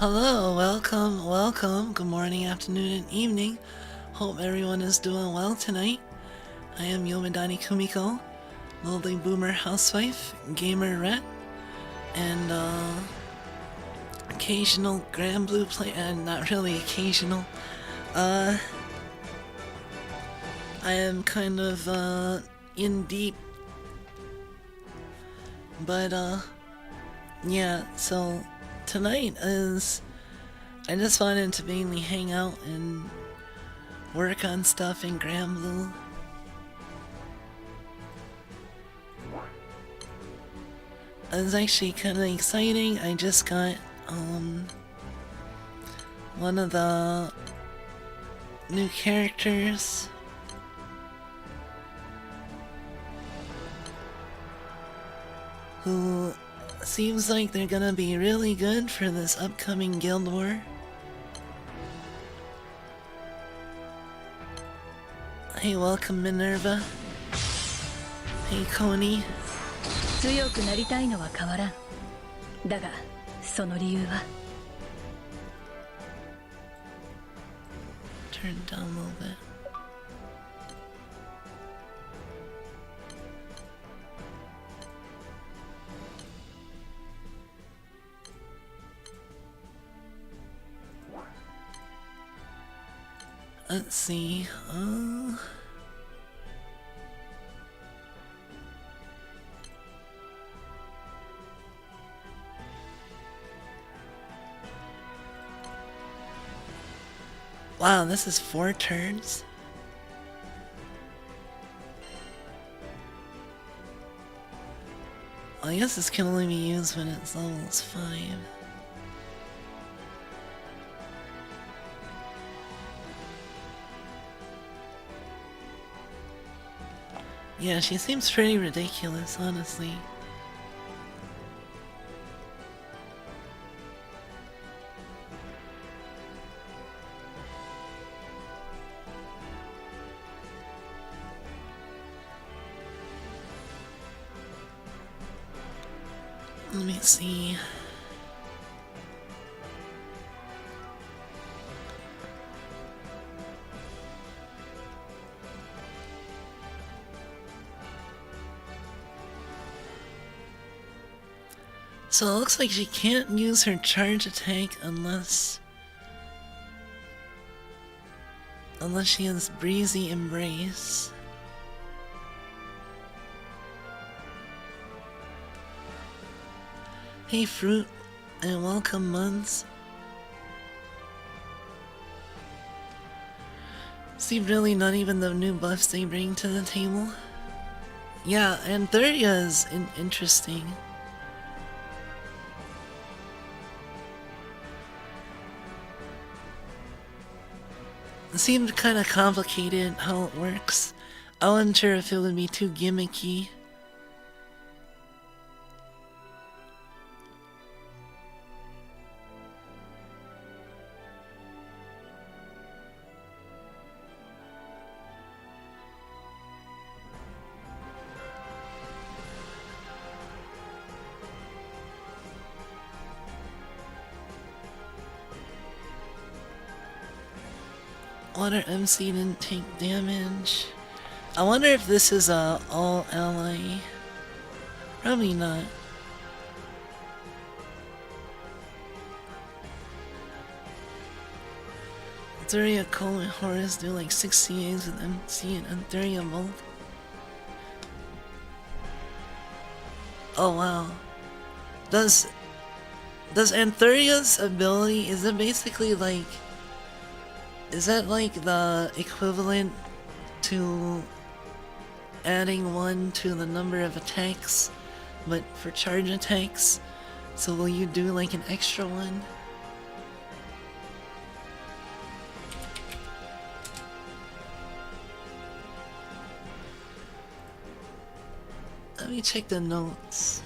Hello, welcome. Good morning, afternoon, and evening. Hope everyone is doing well tonight. I am Yomidani Kumiko, lowly boomer housewife, gamer rat, and occasional Granblue player, and not really occasional. I am kind of in deep, but yeah, so tonight is, I just wanted to mainly hang out and work on stuff in Granblue. It's actually kind of exciting. I just got one of the new characters. Who seems like they're gonna be really good for this upcoming Guild War. Hey, welcome Minerva. Hey, Coney. 強くなりたいのは変わらん。だが、その理由は Turn down a little bit. Let's see. Wow, this is 4 turns. Well, I guess this can only be used when it's levels 5. Yeah, she seems pretty ridiculous, honestly. Let me see. So it looks like she can't use her charge attack unless she has Breezy Embrace. Hey Fruit, and welcome Muns. See, really not even the new buffs they bring to the table. Yeah, and Thuria is interesting. It seemed kind of complicated how it works. I wasn't sure if it would be too gimmicky. Water MC didn't take damage. I wonder if this is a all ally. Probably not. Thuria, Cole, and Horus do like 6 CAs with MC and Thuria both. Oh wow. Does Anthuria's ability, is it basically like, is that like the equivalent to adding 1 to the number of attacks, but for charge attacks? So will you do like an extra one? Let me check the notes.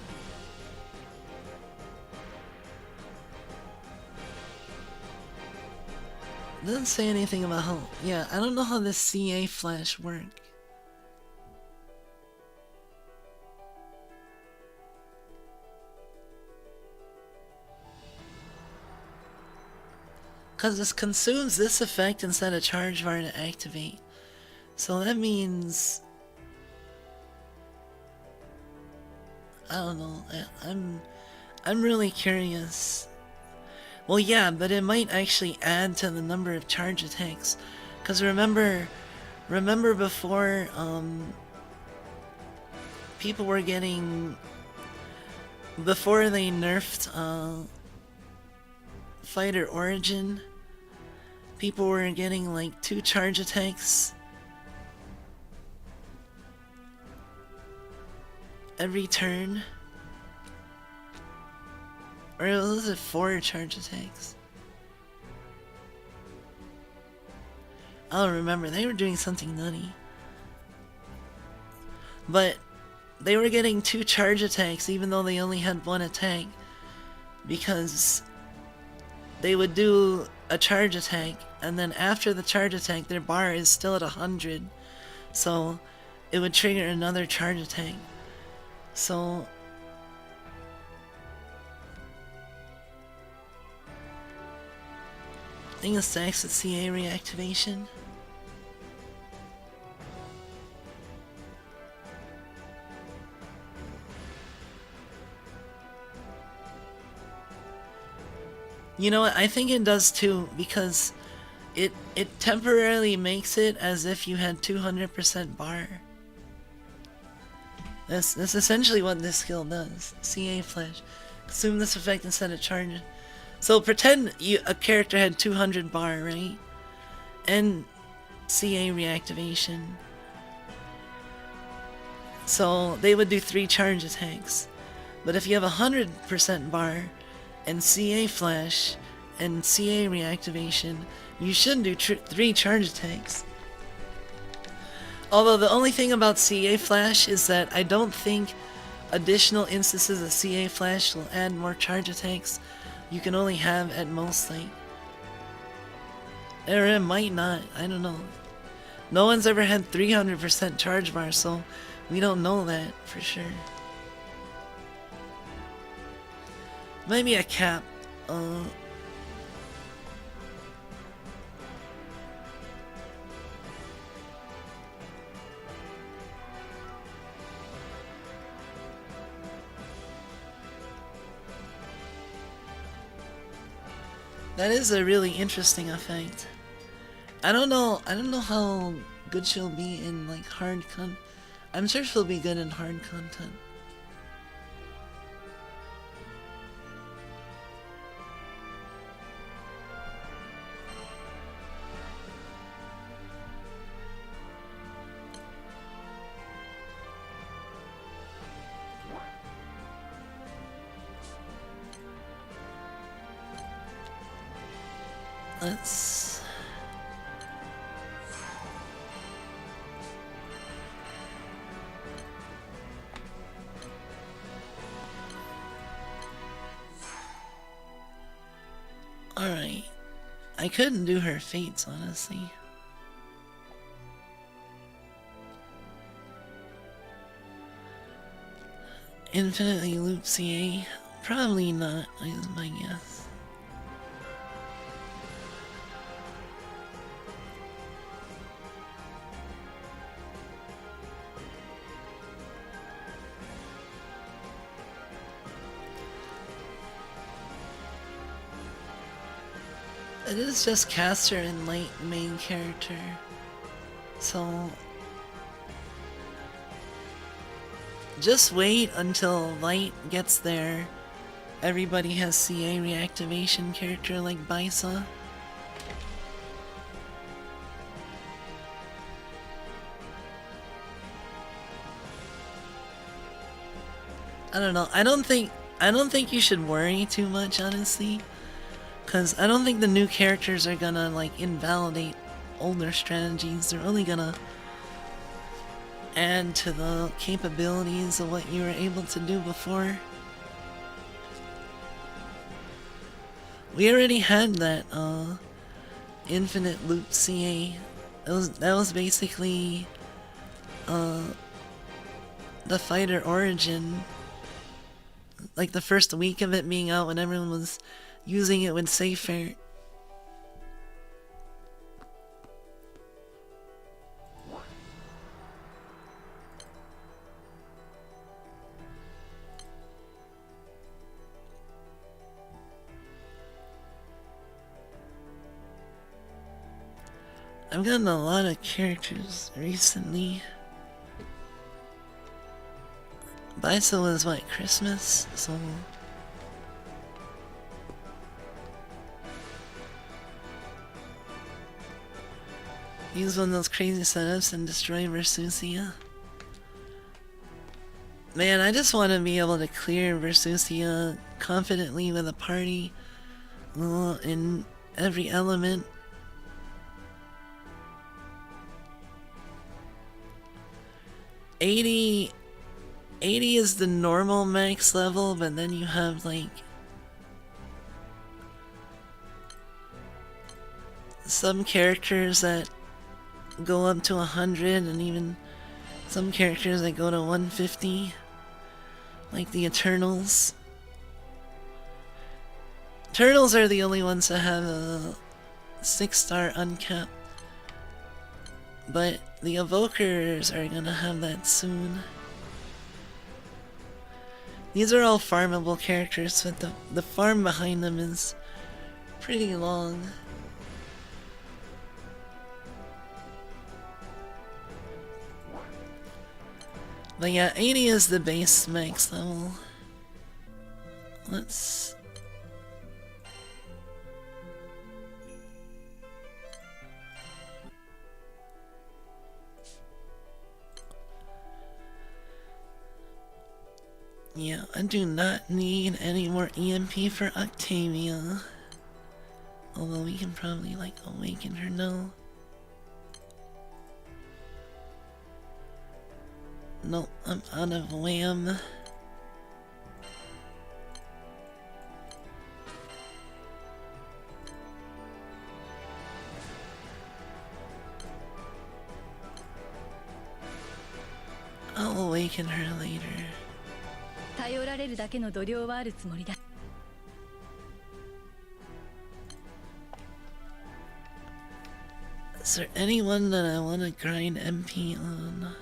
It doesn't say anything about how, yeah, I don't know how this CA flash work. Because this consumes this effect instead of charge bar to activate. So that means... I don't know. I'm really curious. Well, yeah, but it might actually add to the number of charge attacks. Because remember before, people were getting... Before they nerfed, Fighter Origin, people were getting like 2 charge attacks every turn. Or was it 4 charge attacks? I don't remember. They were doing something nutty. But they were getting 2 charge attacks even though they only had 1 attack. Because they would do a charge attack, and then after the charge attack, their bar is still at 100. So it would trigger another charge attack. So I think it stacks at CA reactivation. You know what, I think it does too, because it temporarily makes it as if you had 200% bar. That's essentially what this skill does. CA flash. Consume this effect instead of charge. So pretend a character had 200 bar, right? And CA reactivation. So they would do 3 charge attacks. But if you have 100% bar, and CA flash, and CA reactivation, you should do 3 charge attacks. Although the only thing about CA flash is that I don't think additional instances of CA flash will add more charge attacks. You can only have at most like... Or it might not, I don't know. No one's ever had 300% charge bar, so we don't know that for sure. Maybe a cap. That is a really interesting effect. I don't know how good she'll be in like hard content. I'm sure she'll be good in hard content. Let's... Alright. I couldn't do her fates, honestly. Infinitely loop CA? Probably not, is my guess. It is just caster and light main character, so just wait until light gets there. Everybody has CA reactivation character like Baisa. I don't know. I don't think you should worry too much, honestly. Because I don't think the new characters are gonna like invalidate older strategies. They're only gonna add to the capabilities of what you were able to do before. We already had that infinite loop CA. That was basically the Fighter Origin. Like the first week of it being out when everyone was using it with Safer. I've gotten a lot of characters recently. Baiso was what, Christmas? So... use one of those crazy setups and destroy Versusia. Man, I just want to be able to clear Versusia confidently with a party in every element. $80 is the normal max level, but then you have like some characters that go up to 100 and even some characters that go to 150, like the Eternals. Turtles are the only ones that have a 6-star uncapped, but the Evokers are gonna have that soon. These are all farmable characters, but the farm behind them is pretty long. But yeah, 80 is the base max level. Let's... yeah, I do not need any more EMP for Octavia. Although we can probably, like, awaken her now. Nope, I'm out of wham. I'll awaken her later. 頼られるだけの度量はあるつもりだ。Is there anyone that I want to grind MP on?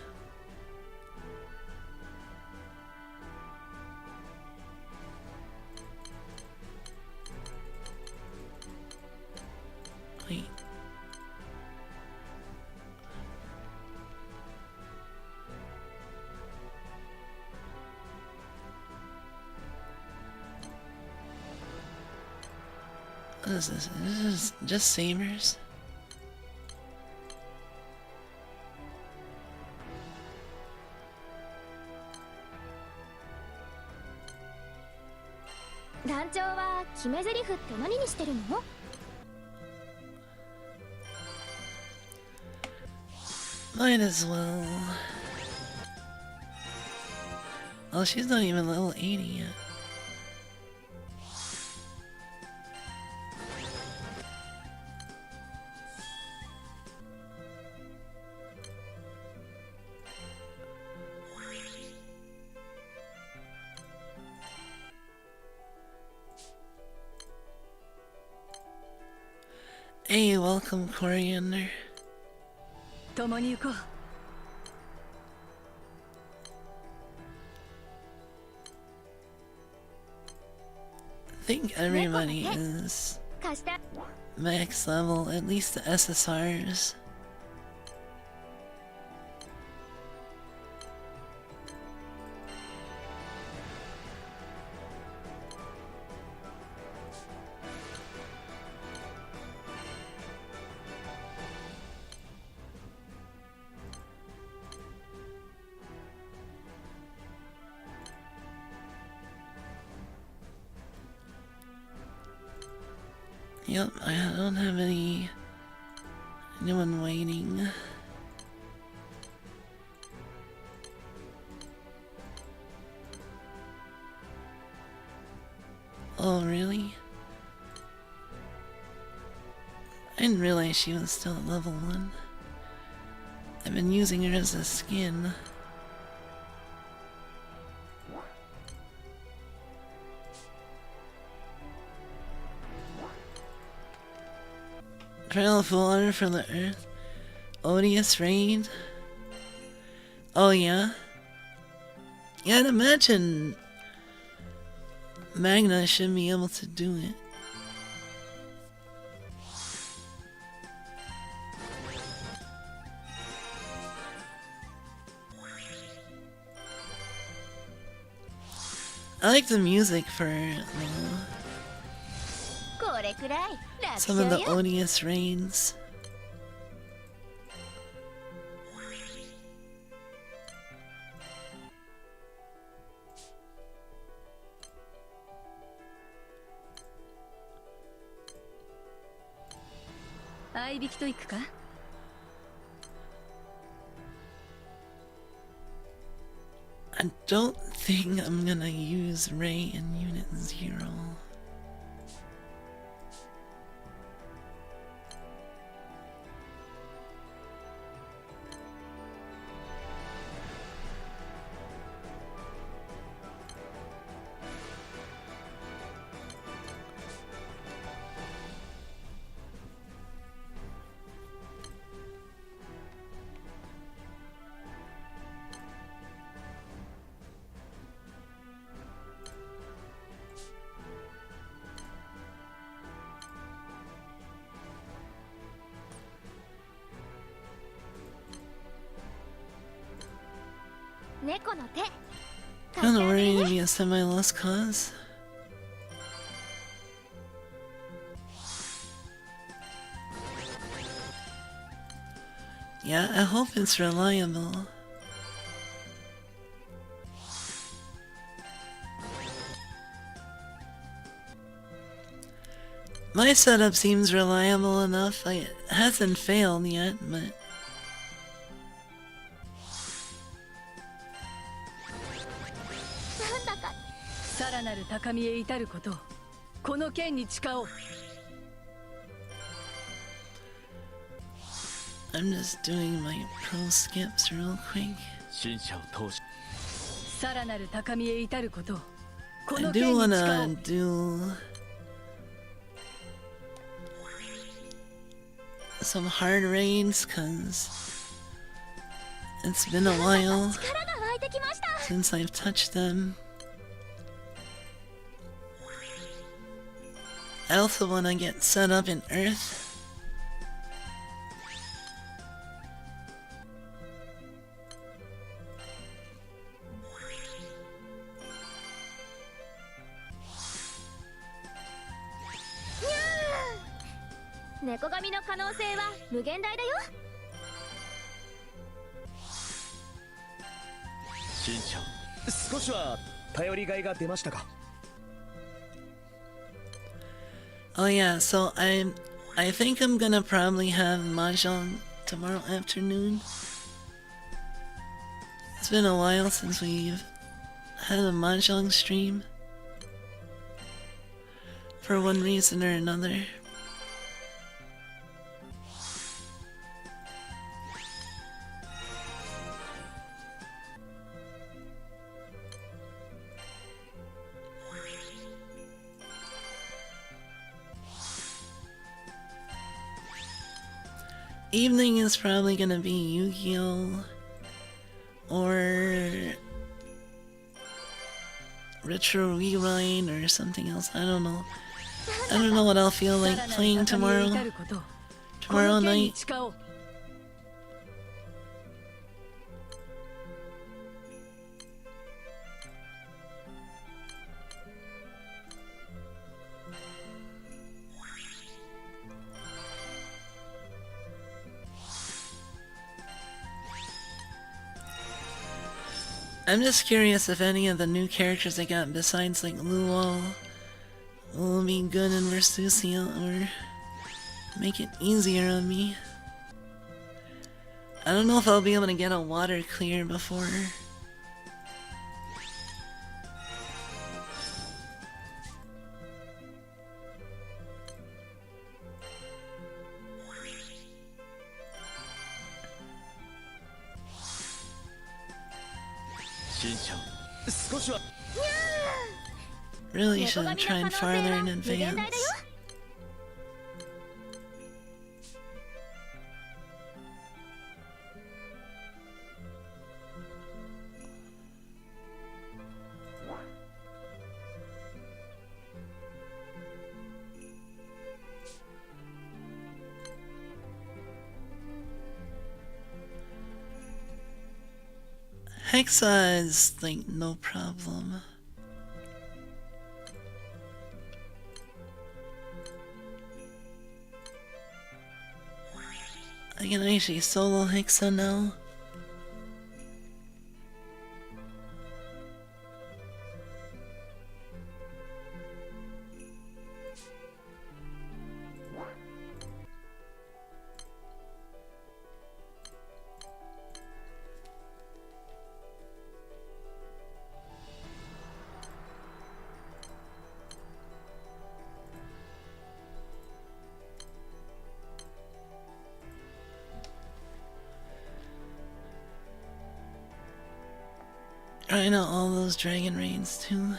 Wait. What is this? This is just sabers? Might as well. Oh, she's not even level 80 yet. Hey, welcome, Coriander. 共に行こう。I think everybody is max level, at least the SSRs. Yep, I don't have anyone waiting. Oh, really? I didn't realize she was still at level 1. I've been using her as a skin. Trail of water from the earth. Odious rain. Oh yeah? Yeah, I'd imagine Magna should be able to do it. I like the music for some of the odious rains. I don't think I'm gonna use Ray in Unit 0. Kinda worried to be a semi-lost cause. Yeah, I hope it's reliable. My setup seems reliable enough. It hasn't failed yet, but... I'm just doing my pro skips real quick. I do wanna do some hard raids, cause it's been a while since I've touched them. I also wanna get set up in Earth. Oh yeah, so I think I'm gonna probably have mahjong tomorrow afternoon. It's been a while since we've had a mahjong stream, for one reason or another. Evening is probably gonna be Yu-Gi-Oh! Or Retro Rewind or something else. I don't know. I don't know what I'll feel like playing tomorrow night. I'm just curious if any of the new characters they got besides like Luo will be good in Versusia or make it easier on me. I don't know if I'll be able to get a water clear before. Really should have tried farther in advance. Hexa is like no problem. I can actually solo Hexa now. Trying out all those dragon raids too.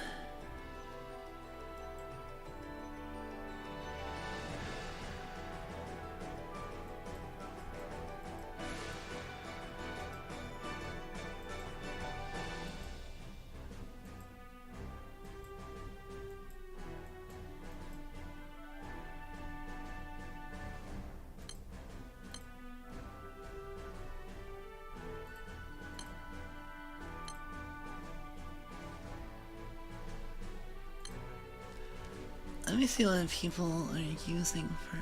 Let me see what people are using for...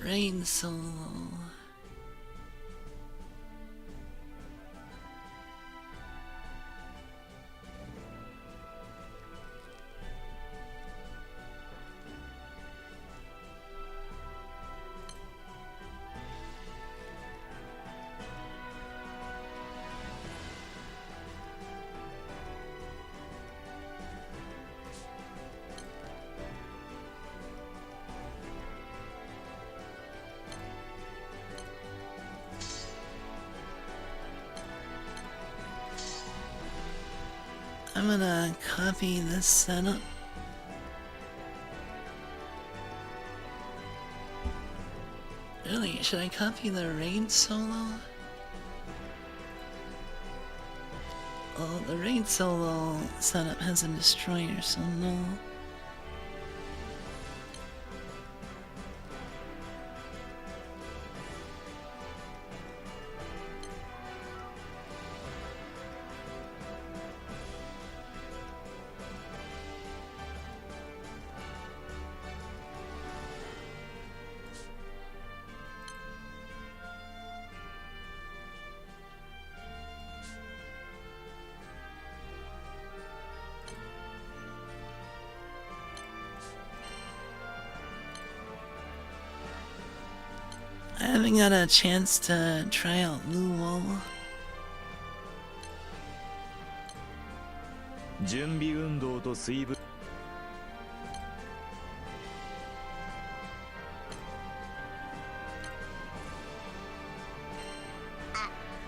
Rain solo. I'm gonna copy this setup. Really, should I copy the raid solo? Well, the raid solo setup has a destroyer, so no. I haven't got a chance to try out Blue Wall. 準備運動と水分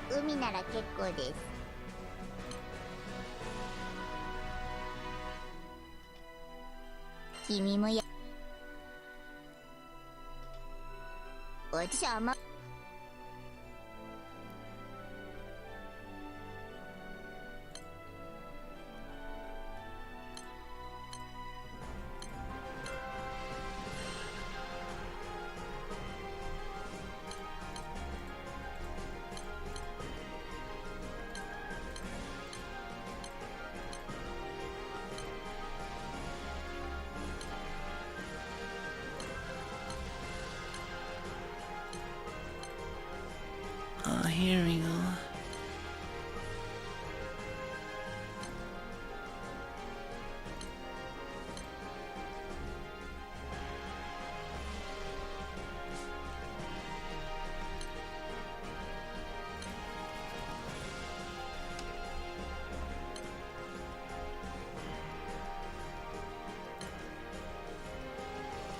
海なら結構です。君もや。私は甘。Here we go.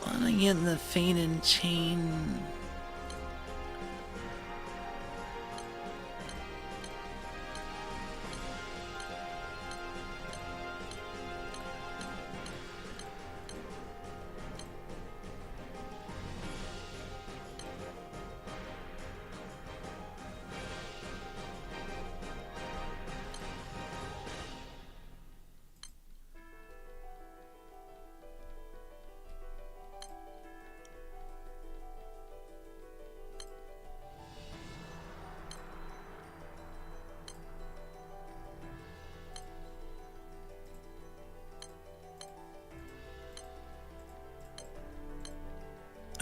Wanna get the faded chain.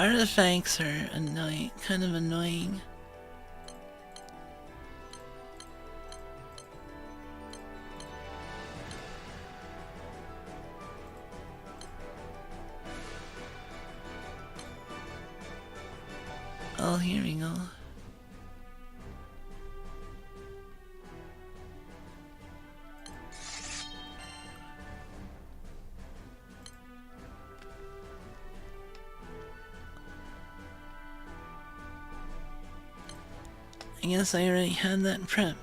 Artifacts are annoying, kind of annoying. Oh, here we go. I guess I already had that prepped.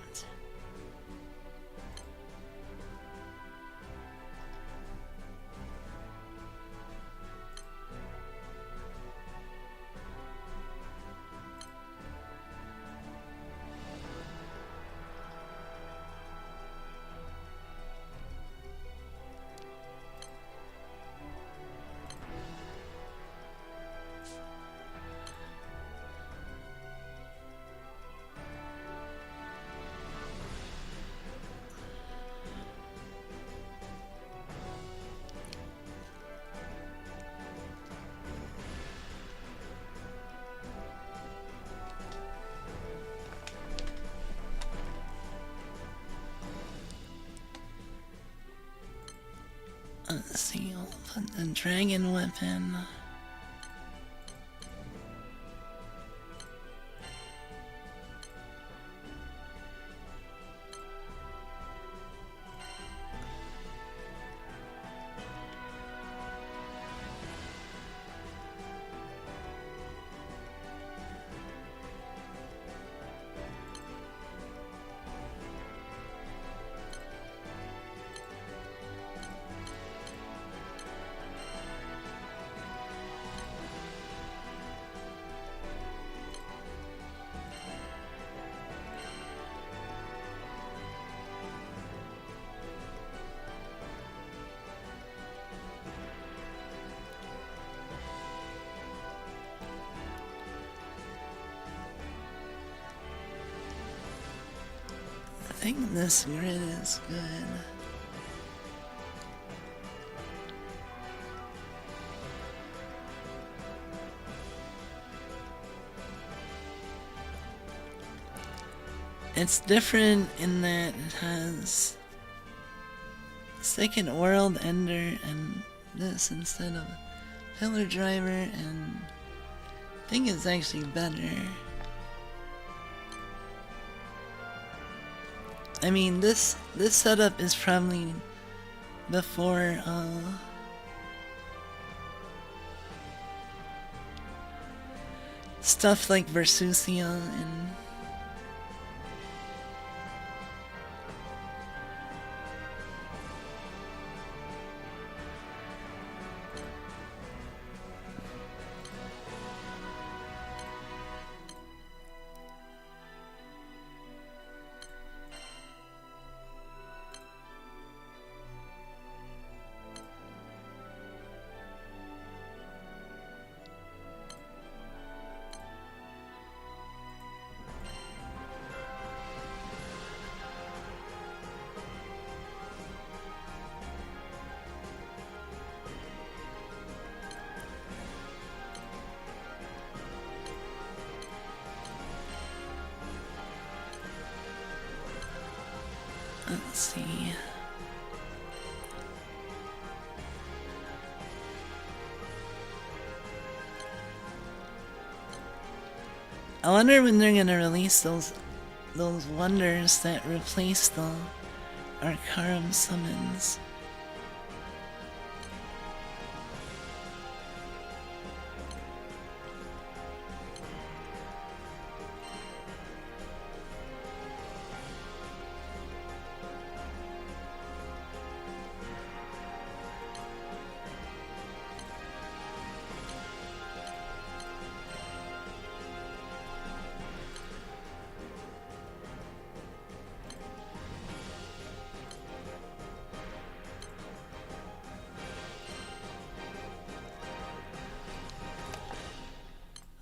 Let's see, I'll put the dragon weapon. I think this grid is good. It's different in that it has second world ender and this instead of pillar driver, and I think it's actually better. I mean, this setup is probably before stuff like Versusia and let's see. I wonder when they're gonna release those wonders that replace the Arcarum summons.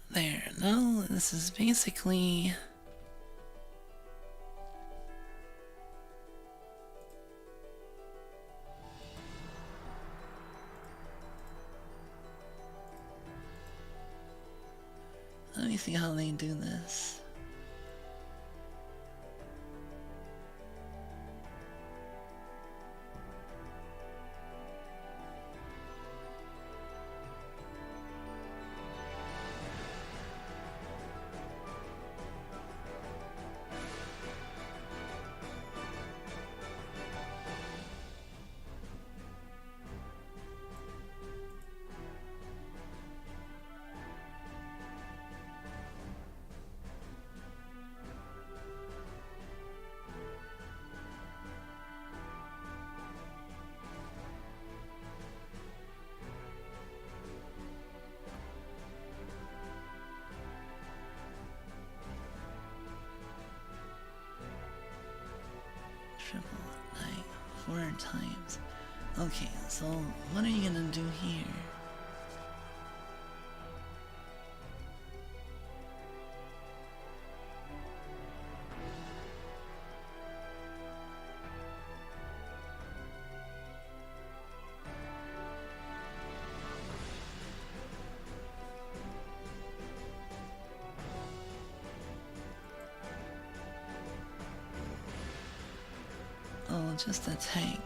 There, no, this is basically me see how they do this. Triple night 4 times. Okay, so what are you gonna do here? Oh, just a tank.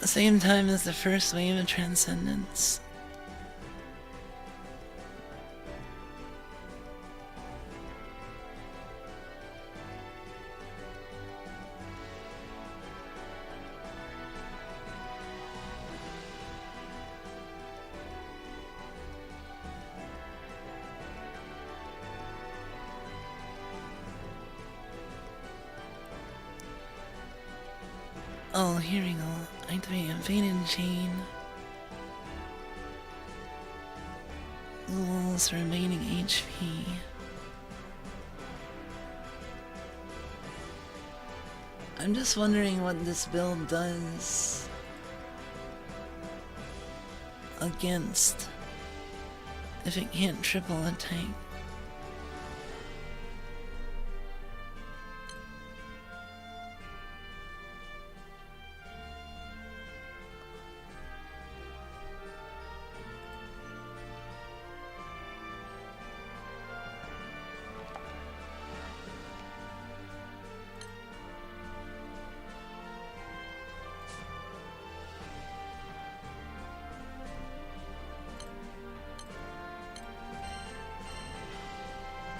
The same time as the first wave of transcendence. Oh, here we go. Activate invaded chain. Lose remaining HP. I'm just wondering what this build does against if it can't triple a tank.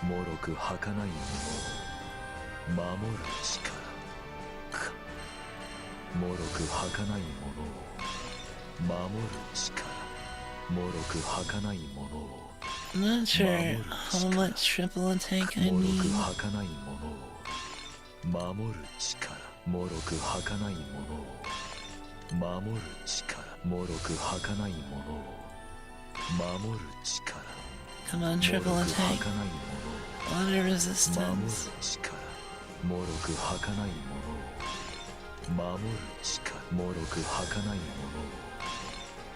もろく儚いものを守る力か。もろく儚いものを守る力。もろく儚いものを I'm not sure how much triple attack I もろく need. 儚いものを守る力。もろく儚いものを守る力。もろく儚いものを守る力。 Come on, triple attack. Water resistance. もろく儚いものを守る力。もろく儚いも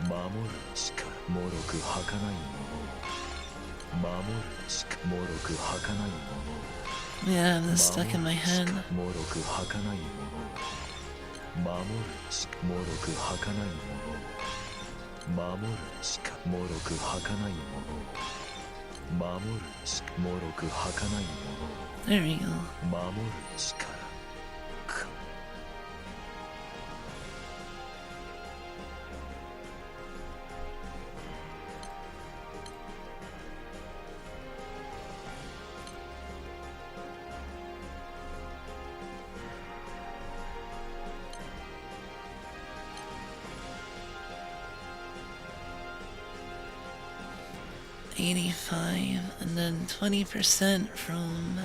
のを守る力。もろく儚いものを守る力。もろく儚いものを Yeah, I have this stuck in my head. もろく儚いものを守る力。もろく儚いものを守る力。もろく儚いものを守る力。もろく儚いものを There we go. 守る力か。85 and then 20% from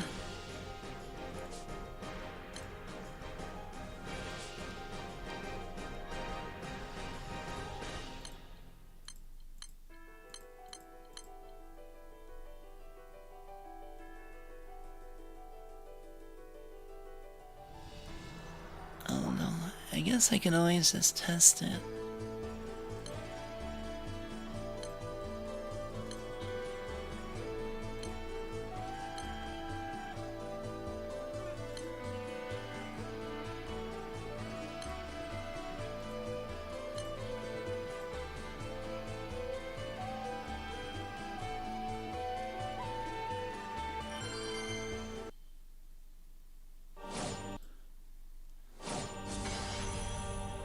I guess I can always just test it.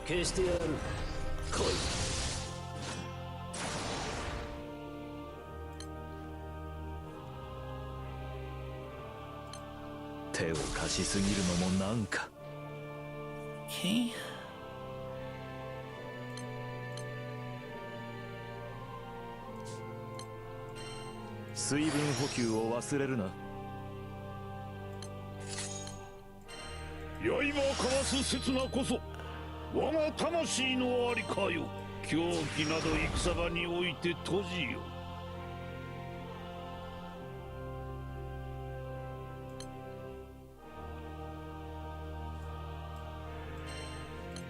消してやる。来い。手を貸しすぎるのもなんか。Okay. 水分補給を忘れるな。刃を交わす刹那こそ我が魂のありかよ。狂気など戦場において閉じよ。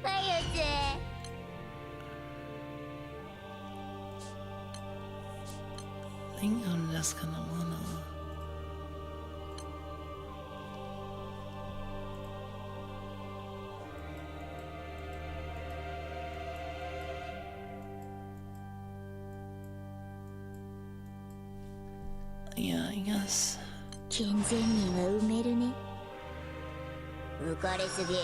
バイオス I think I'm just gonna wanna. Yeah, I guess. 健全人は埋めるね。浮かれすぎ。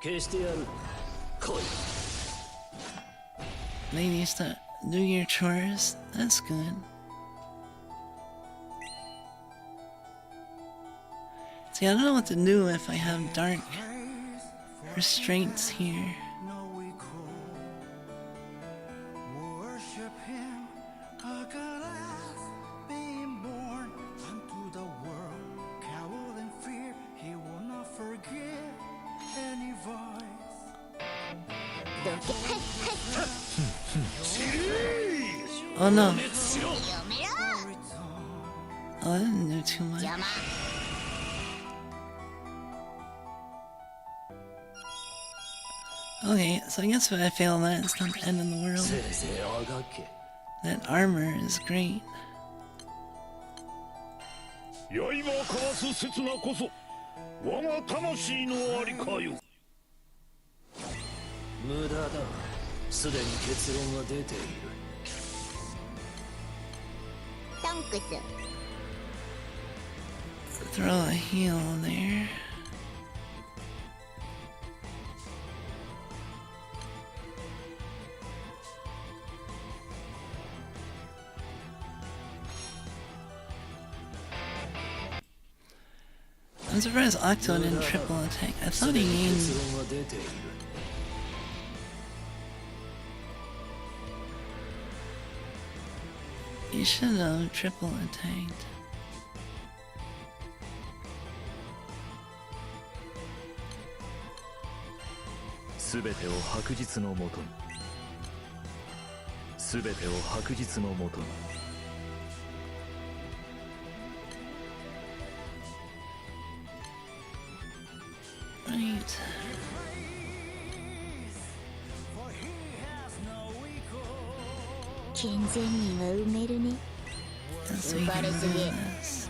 消してやる。来い。 Ladies to do your chores. That's good. See, I don't know what to do if I have dark restraints here. Oh no. Oh, I didn't do too much. Okay, so I guess if I fail that, it's not the end of the world. That armor is great. 刃を交わす刹那こそ我が魂のありかよ。無駄だ。すでに結論が出ている。トンクス Throw a heal there. I'm surprised Octo didn't triple attack. I thought he gained. He should have triple attacked. Right. 健全人は埋めるね。 Yes, we can do this.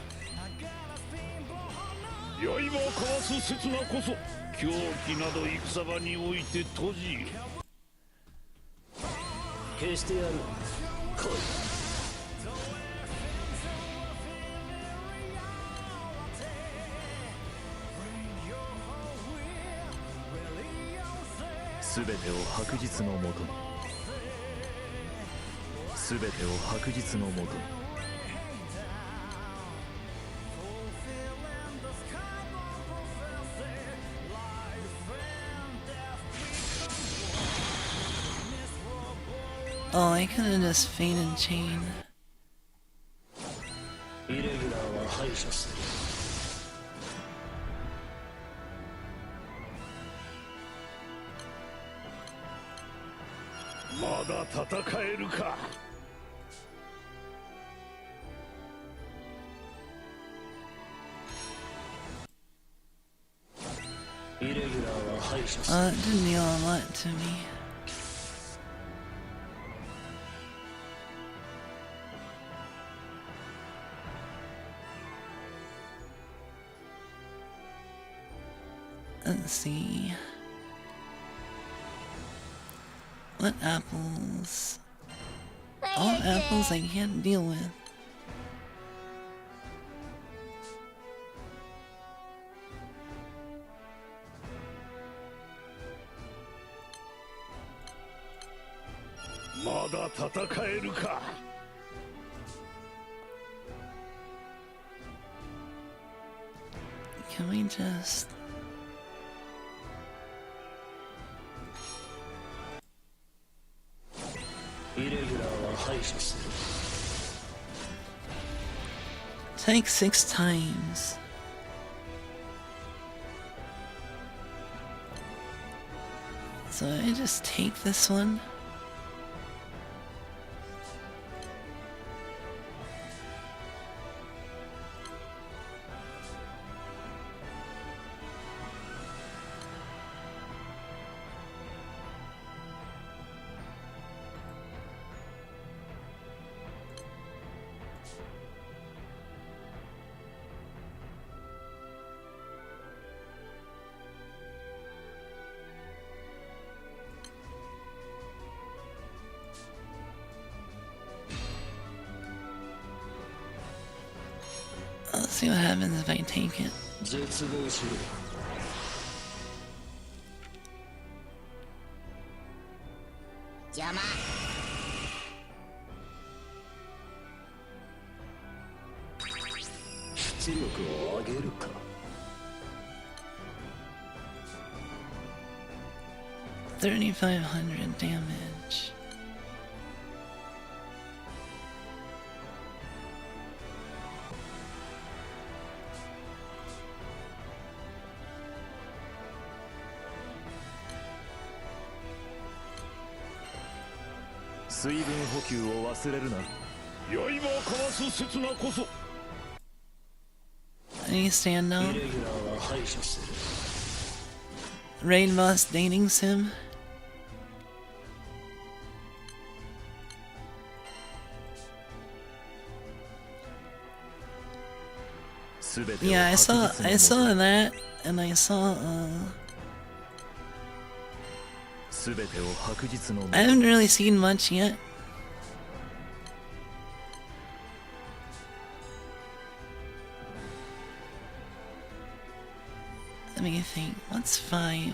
刃を交わす刹那こそ狂気など戦場において閉じよ。消してやる。来い。すべてを白日のもとに。すべてを白日のもとに。Oh, I could've just fainted chain. イレギュラーは排除する。まだ戦えるか。イレギュラーは排除する。It didn't deal a lot to me. Let's see. What apples? All apples I can't deal with. Can we just... Take 6 times. So I just take this one. Let's see what happens if I take it. 絶望しろ。邪魔。出力を上げるか。3,500 damage. Any stand now? Rain boss dating sim? Yeah, I saw that, and I saw, I haven't really seen much yet. Let me think, what's 5?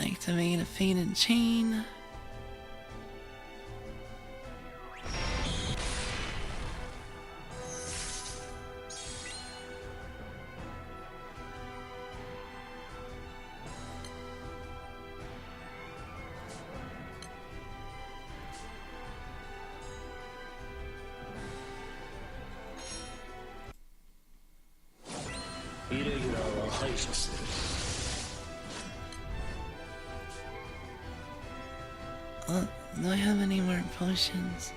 Activate a faded chain. Oh, do I have any more potions?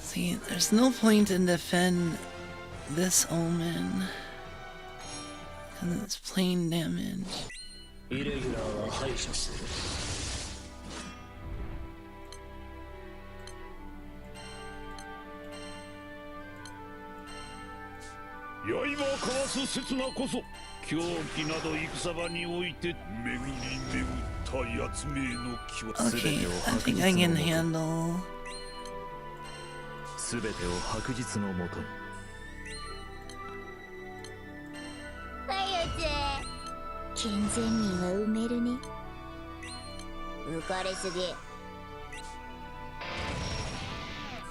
See, there's no point in defend this omen, because it's plain damage. 刹那こそ狂気など戦場において巡り巡った奴名の気は Okay, I think I can handle. 全てを白日のもとに。早つ健全人は埋めるね。浮かれすぎ。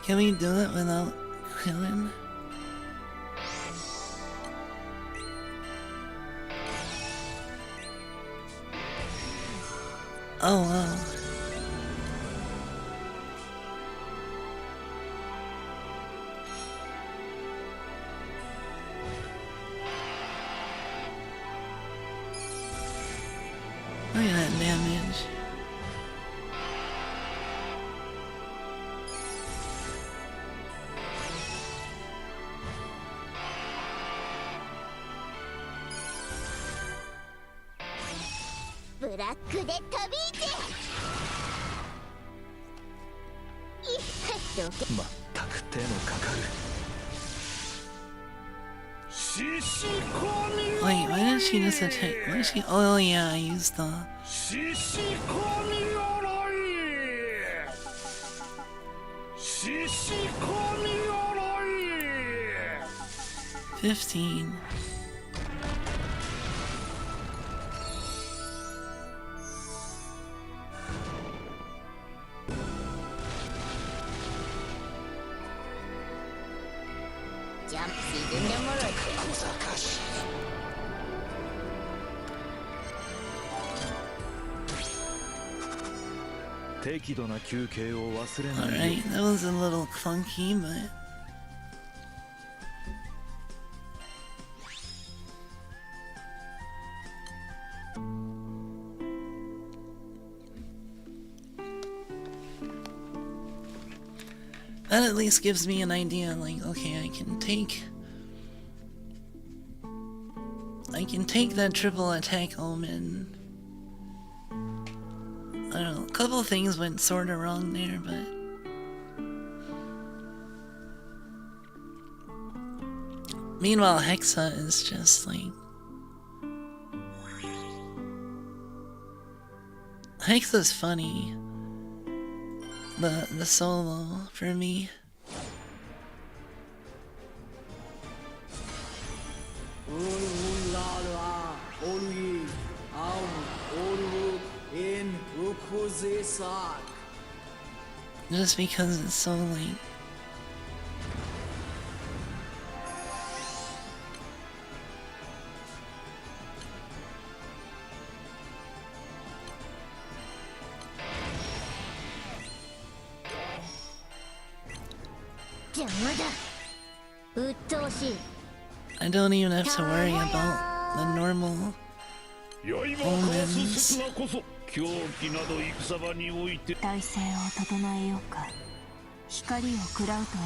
Can we do it without killing? Oh wow. Look at that damage. Black で飛びいて。まったく手のかかる。 Wait, why did she just attack? Why did she? Oh yeah, I used the 15. Jump seasonのもろい。適度な休憩を忘れない。 Alright, that was a little clunky, but that at least gives me an idea, like, okay, I can take that triple attack omen. I don't know, a couple things went sorta wrong there, but meanwhile Hexa is just like Hexa's funny. The solo for me. Just because it's so like I don't even have to worry about the normal omens. 体勢を整えようか。光を食らうといい。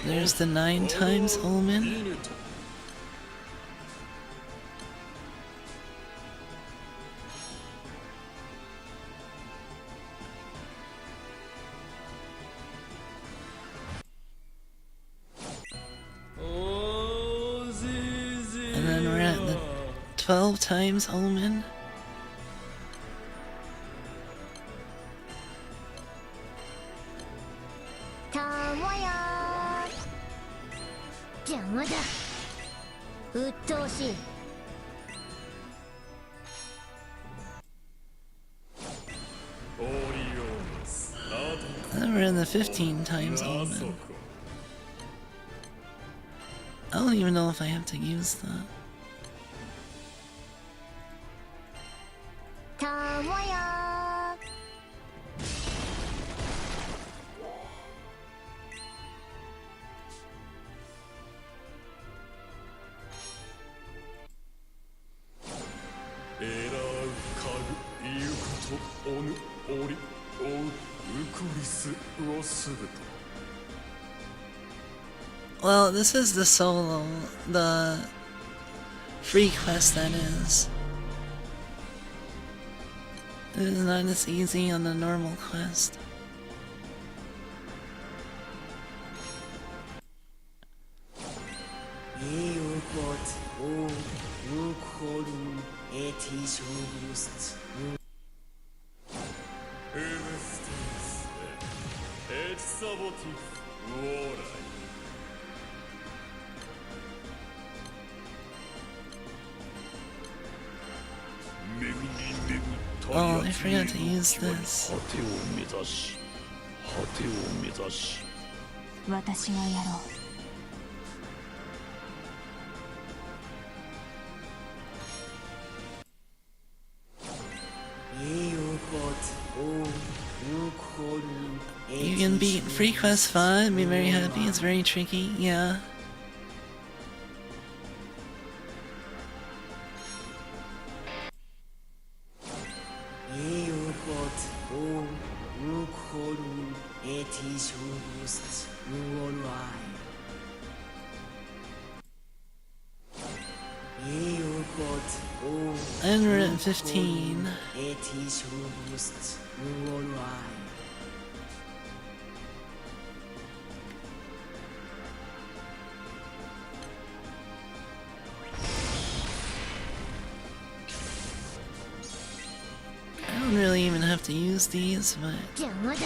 There's the 9 times omen. And then we're at the 12 times omen. And then we're in the 15 times omen. I don't even know if I have to use that. Well, this is the solo, the free quest that is. It's not as easy on the normal quest. Oh, I forgot to use this. 私がやろう。You can beat Free Quest 5, be very happy, it's very tricky, yeah. And we're at 15. I don't really even have to use these, but... 邪魔だ。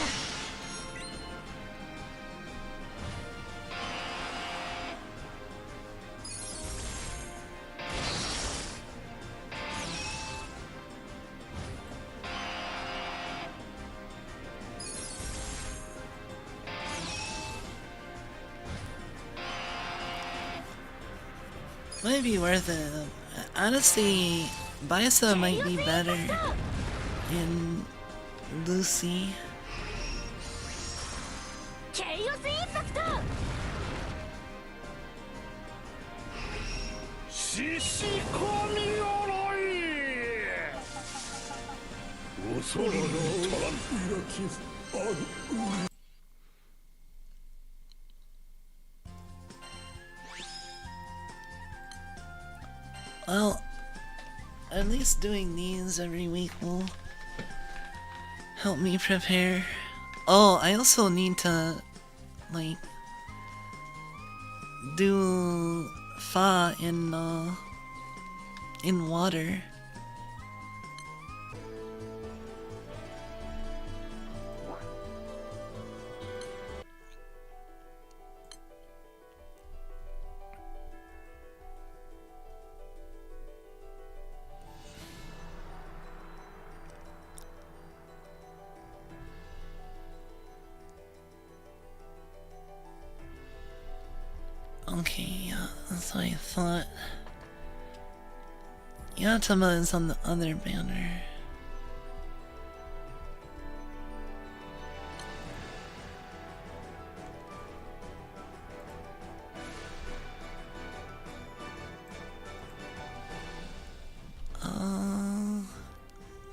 Might be worth it. Honestly, Bisa might be better in Lucy. ケイオスインパクト。獅子神鎧。恐れに足らぬ。Well, at least doing these every week will help me prepare. Oh, I also need to, like, do Fa in water. Okay, yeah, that's what I thought. Yatama is on the other banner.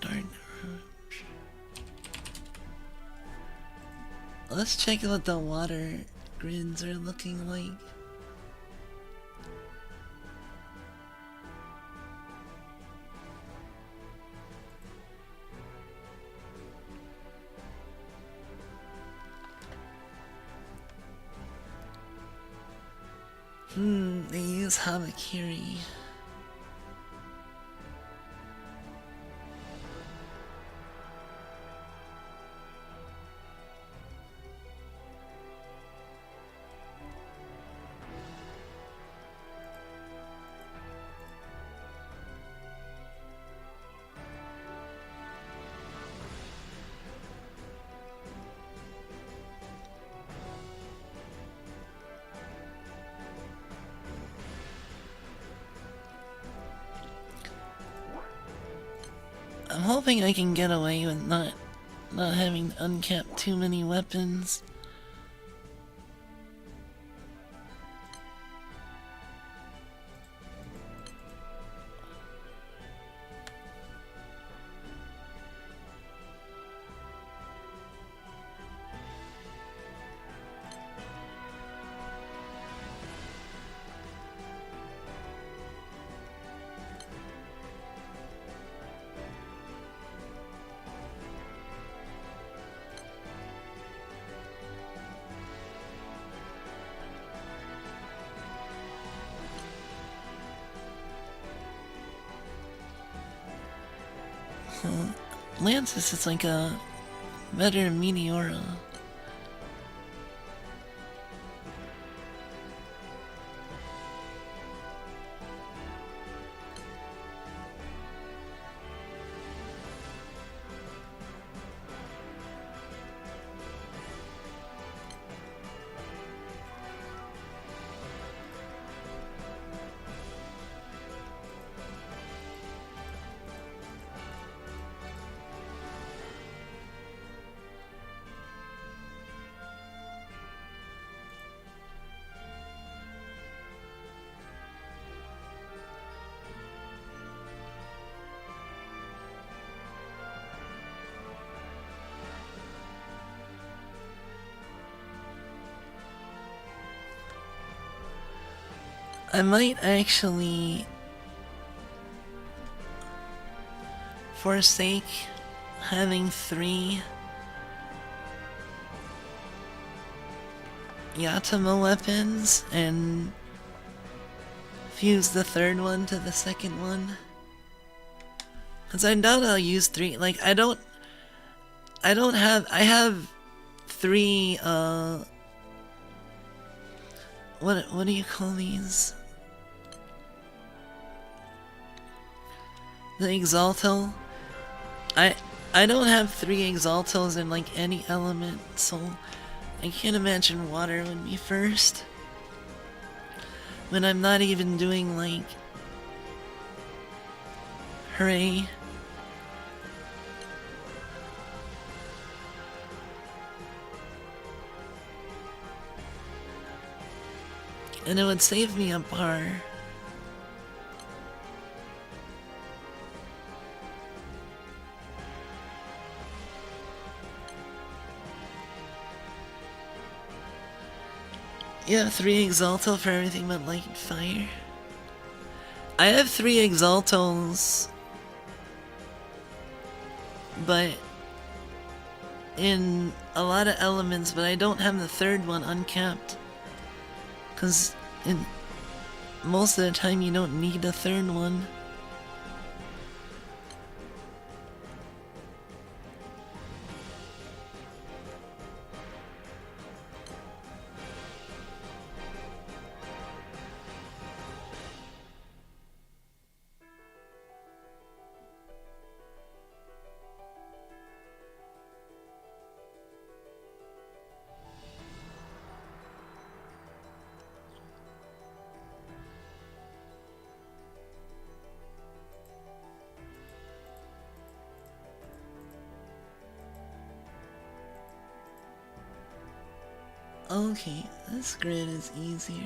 Dark Rouge. Let's check what the water grids are looking like. They use Hamakiri. I'm hoping I can get away with not having to uncap too many weapons. Lantis is like a better Meteora. I might actually forsake having 3 Yatama weapons and fuse the 3rd one to the 2nd one. Cause I doubt I'll use 3, like I have 3, what do you call these? The Exalto? I don't have 3 Exaltos in like any element, so I can't imagine water would be first. When I'm not even doing like hooray. And it would save me a bar. Yeah, 3 Exalto for everything but light and fire. I have 3 Exaltos, but in a lot of elements, but I don't have the 3rd one uncapped. Cause most of the time you don't need a 3rd one. Okay, this grid is easier.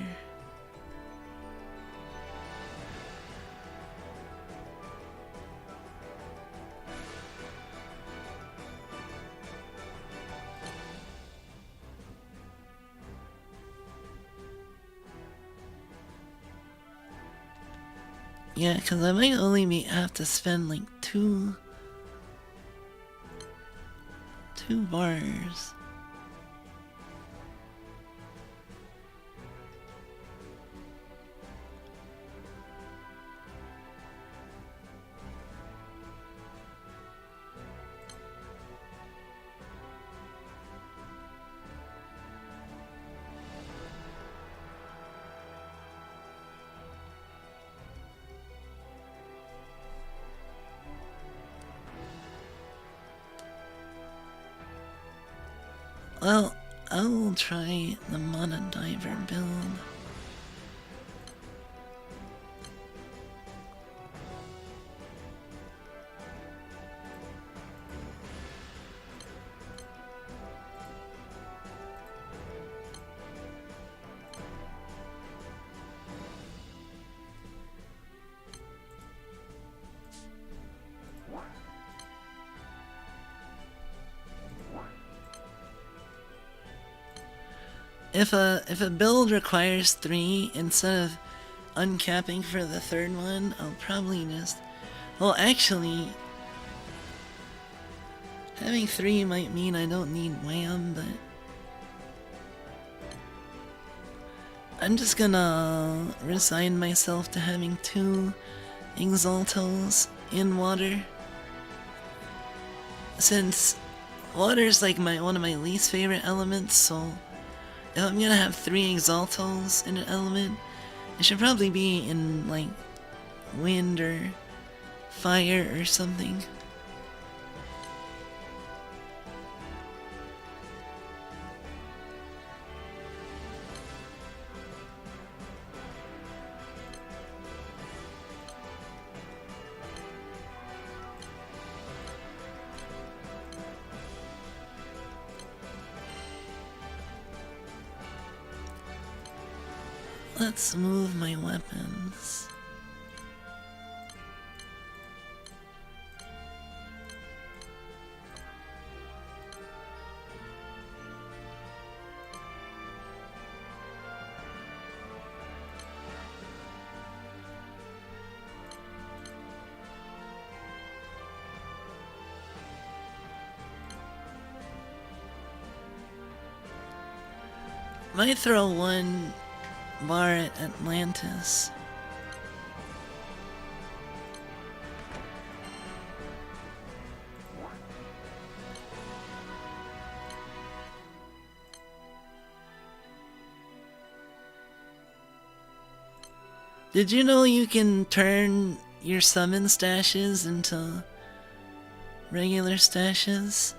Yeah, because I might only have to spend like two bars. Well, I will try the Mana Diver build. If a build requires 3 instead of uncapping for the 3rd one, I'll probably just... Well, actually, having 3 might mean I don't need Wham, but... I'm just gonna resign myself to having 2 Exaltos in water. since water's like one of my least favorite elements, so if I'm gonna have 3 exaltos in an element, it should probably be in like wind or fire or something. Let's move my weapons. Might throw one bar at Atlantis. Did you know you can turn your summon stashes into regular stashes?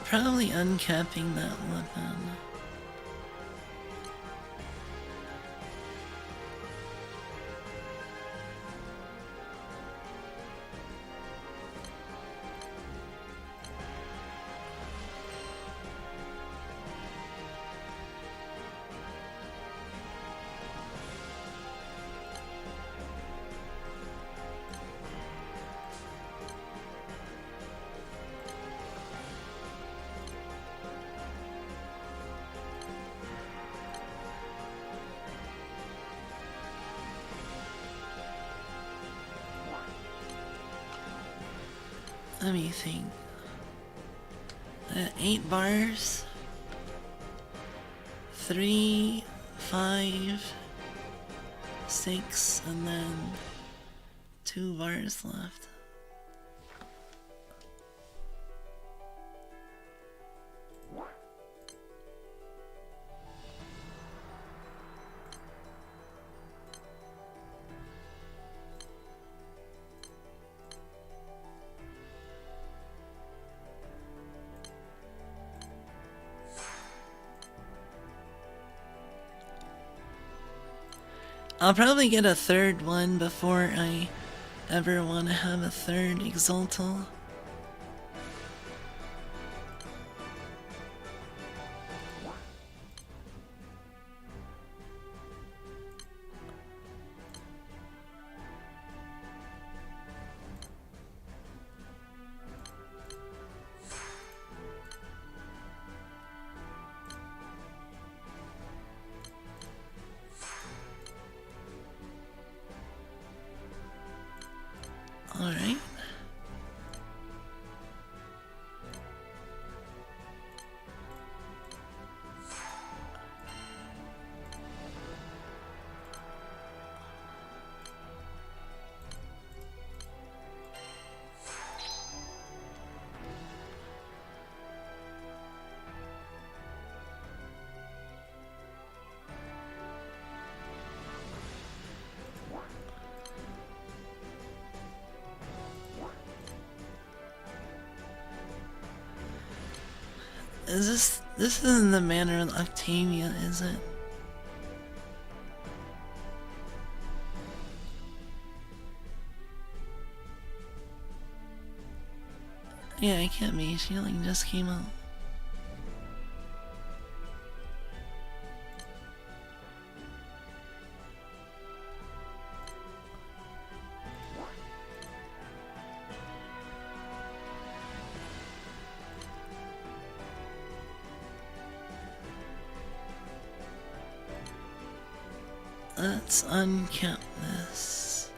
Probably uncapping that weapon. Let me think. 8 bars. 3, 5, 6, and then 2 bars left. I'll probably get a 3rd one before I ever want to have a 3rd Exaltal. Alright. This isn't the manner of Octavia, is it? Yeah, it can't be. She like just came out. Let's uncap this.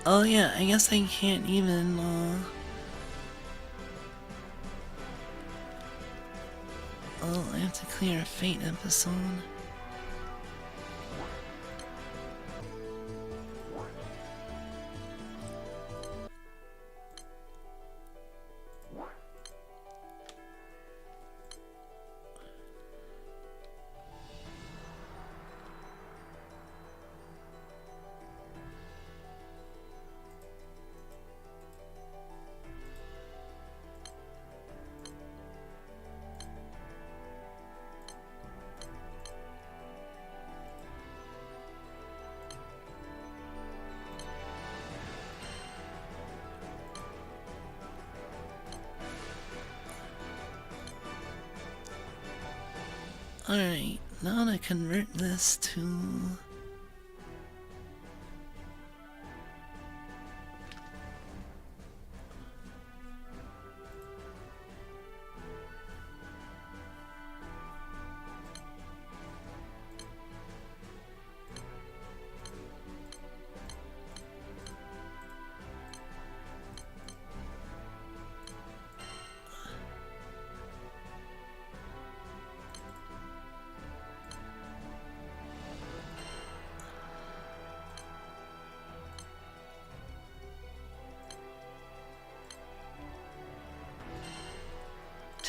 Oh yeah, I guess I can't even, oh, I have to clear a Fate episode. Alright, now to convert this to...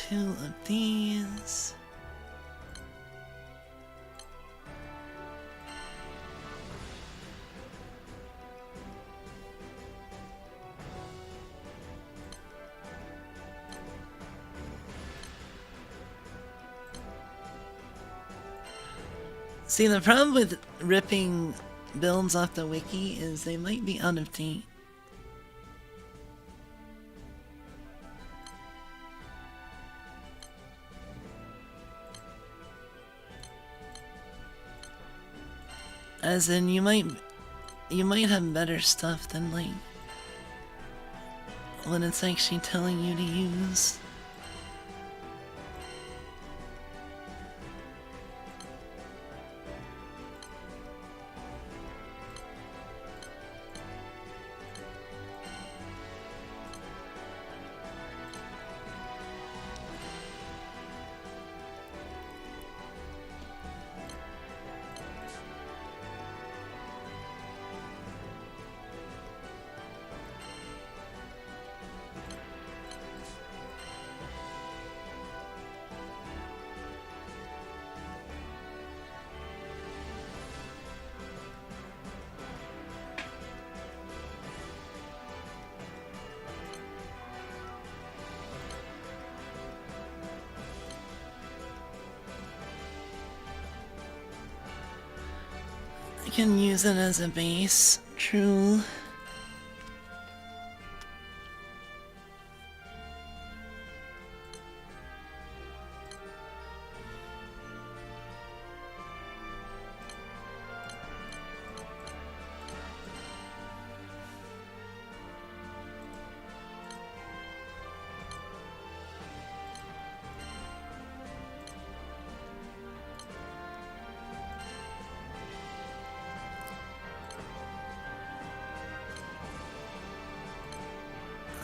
two of these. See, the problem with ripping builds off the wiki is they might be out of date. As in, you might have better stuff than, like, what it's actually telling you to use. I can use it as a base, true.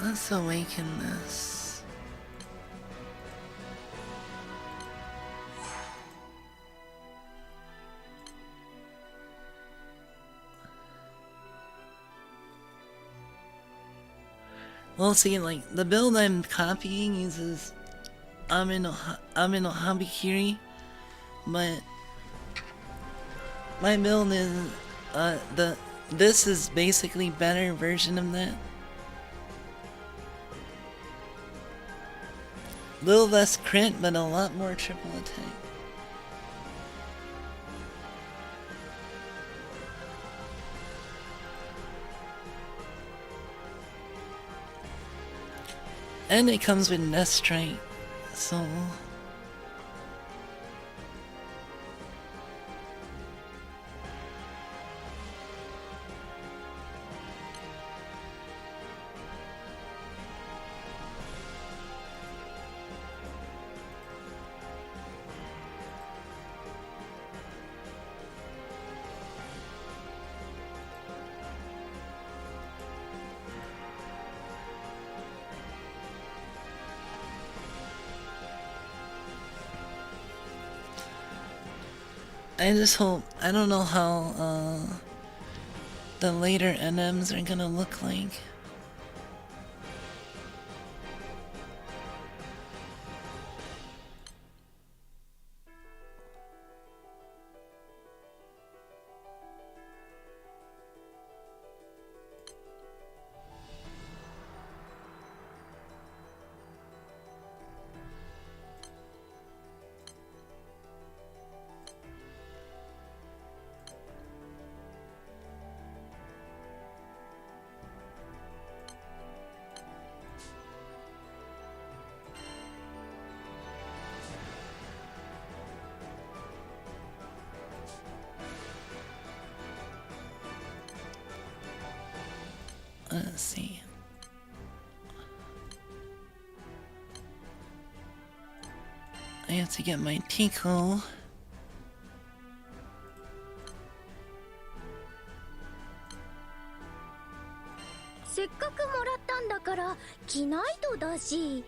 Let's awaken this. Well, see, like, the build I'm copying uses Amino Habikiri, but my build is, this is basically better version of that. Little less crit, but a lot more triple attack. And it comes with Nest Strike, so... I just hope, I don't know how the later NMs are gonna look like. Let's see. I have to get my Tico. せっかくもらったんだから着ないとだし。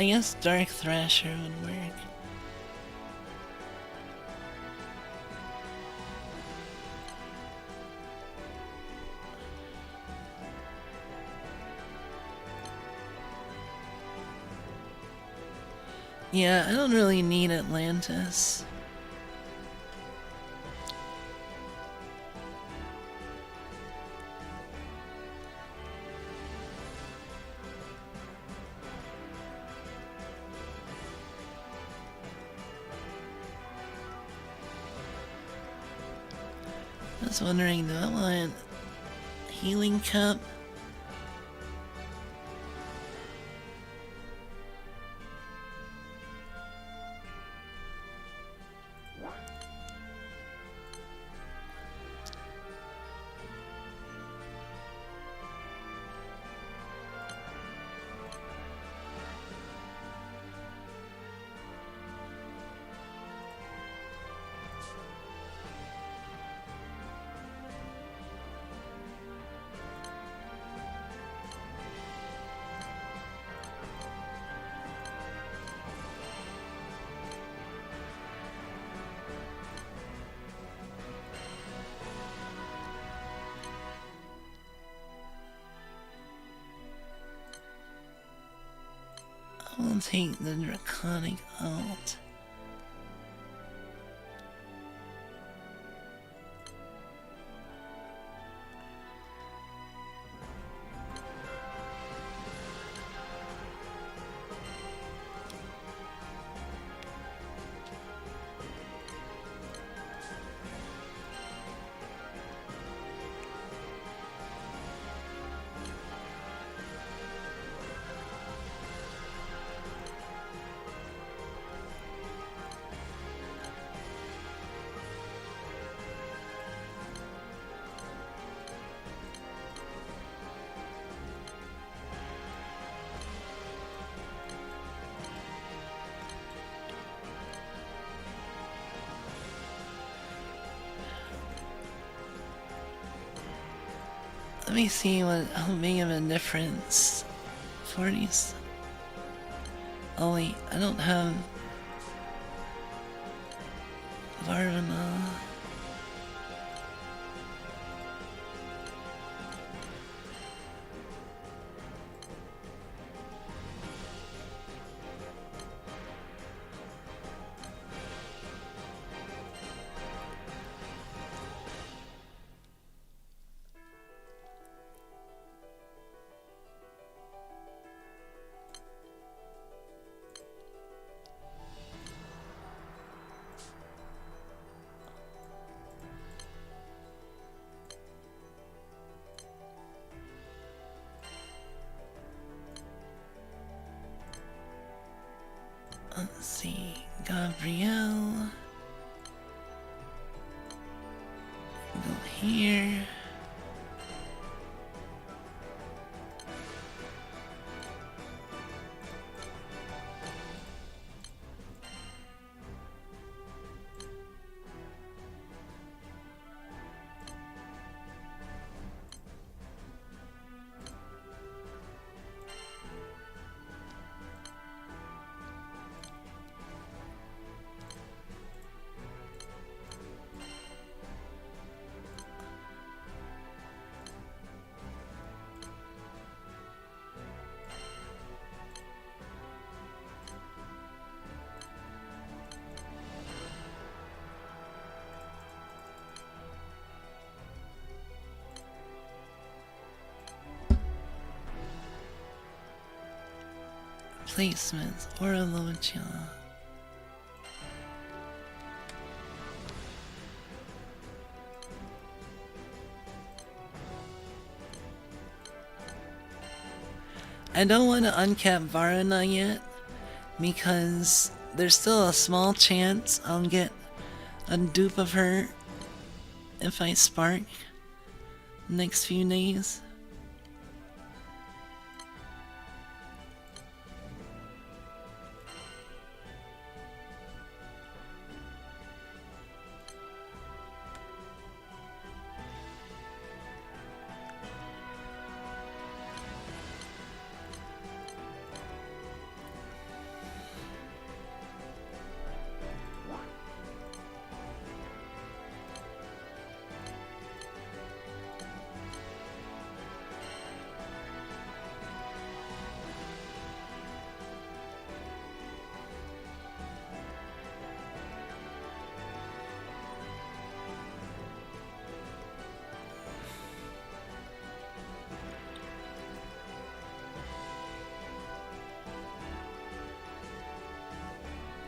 I guess Dark Thrasher would work. Yeah, I don't really need Atlantis. I was wondering, do I want Healing Cup? I'll take the Draconic out. Let me see how big of a difference 40s. Oh wait, I don't have Varvana. Let's see, Gabrielle. Go here. Placements or a Logia. I don't want to uncap Varuna yet because there's still a small chance I'll get a dupe of her if I spark next few days.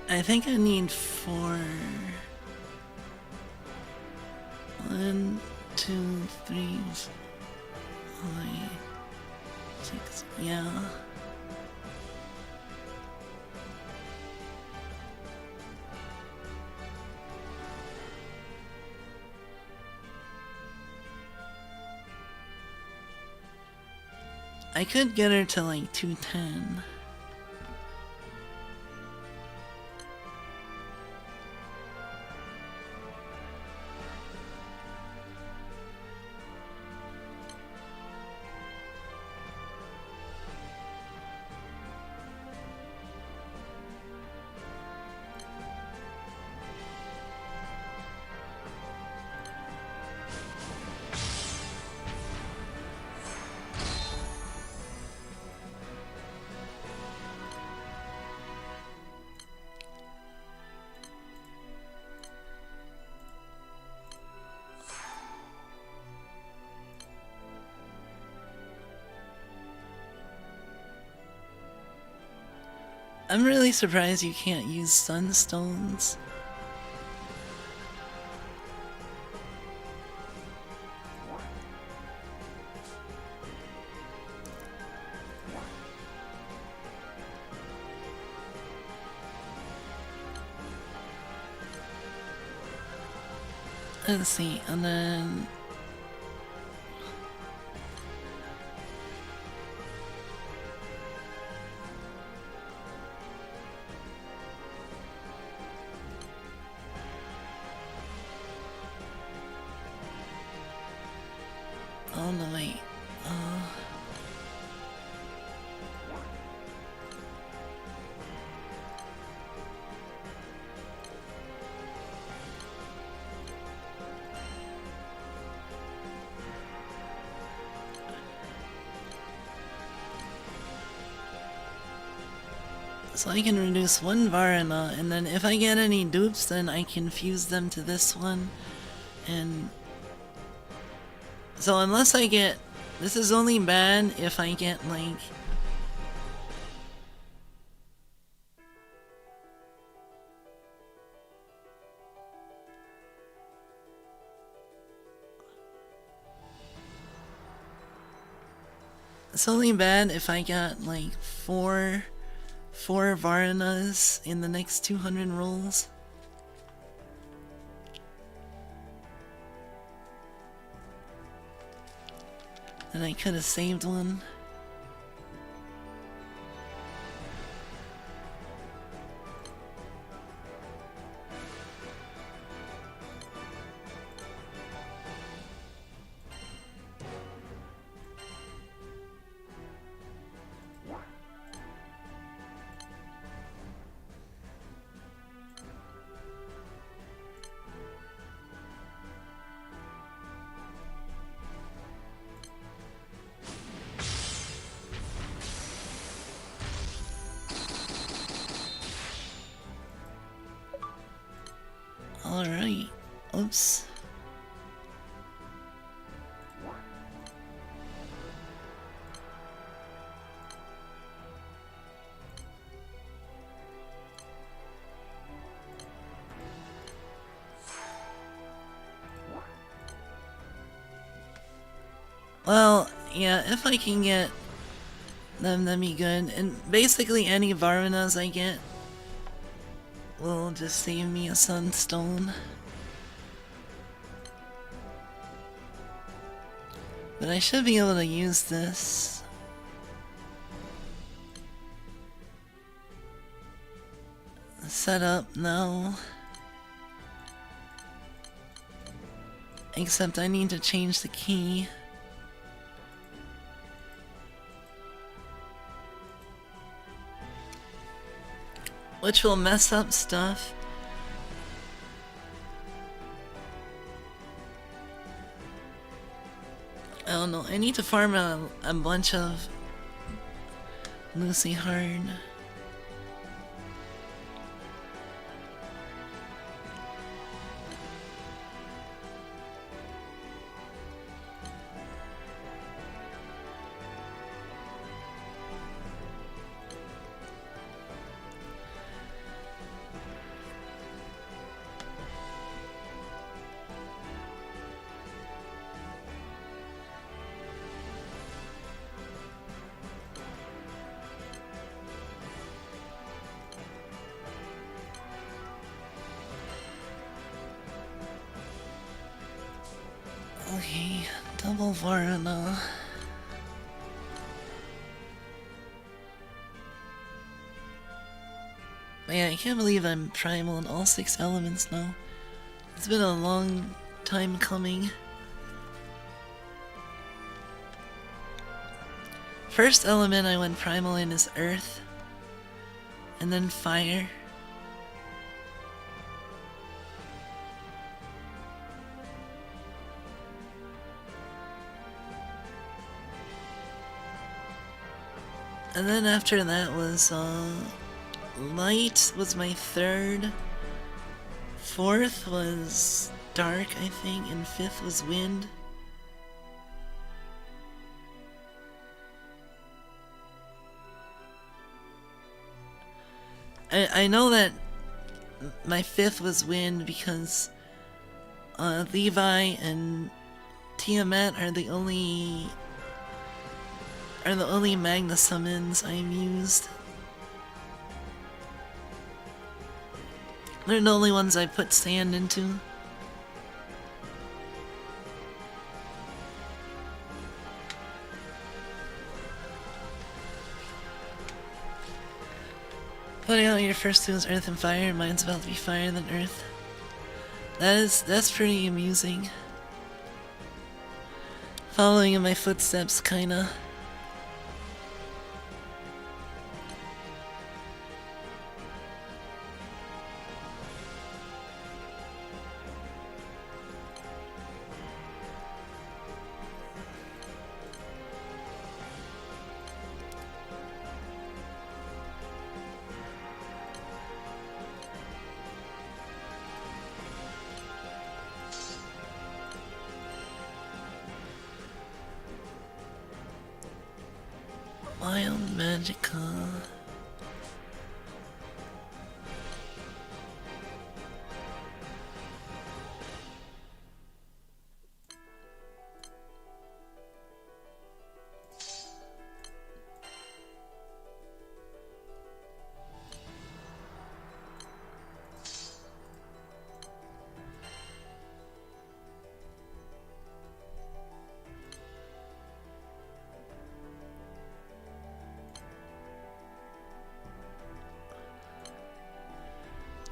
I think I need 4. 1, 2, 3, 5, 6. Yeah. I could get her to like 210. I'm really surprised you can't use sunstones. Let's see, and then oh no, wait. So I can reduce one Varana, and then if I get any dupes, then I can fuse them to this one. And so unless I get... This is only bad if I get, like... It's only bad if I got, like, four Varanas in the next 200 rolls. And I could have saved one. Alright. Oops. Well, yeah, if I can get them, that'd be good. And basically any Varanas I get will just save me a sunstone. But I should be able to use this. Set up now. Except I need to change the key. Which will mess up stuff. I don't know, I need to farm a bunch of Lucy Hard. Okay, double Varana. Man, I can't believe I'm primal in all 6 elements now. It's been a long time coming. First element I went primal in is earth, and then fire. And then after that was, light was my third. Fourth was dark, I think, and fifth was wind. I know that my fifth was wind because, Levi and Tiamat are the only Magna summons I've used. They're the only ones I put sand into. Putting out your first two is earth and fire, mine's about to be fire than earth. That's pretty amusing. Following in my footsteps, kinda. Wild Magica.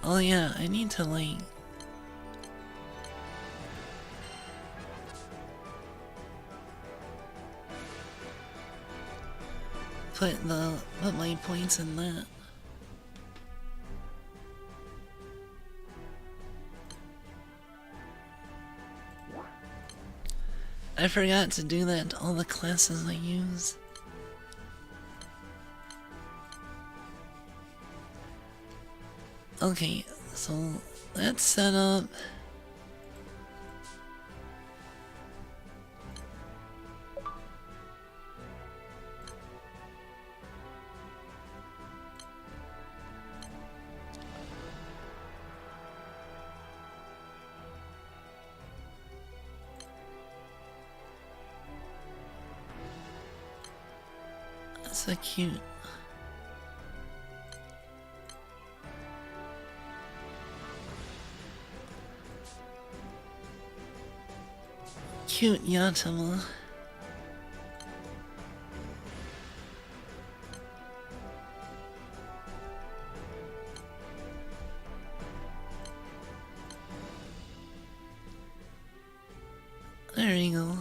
Oh yeah, I need to like put my points in that. I forgot to do that to all the classes I use. Okay, so let's set up. That's so cute. Cute Yatama. There you go.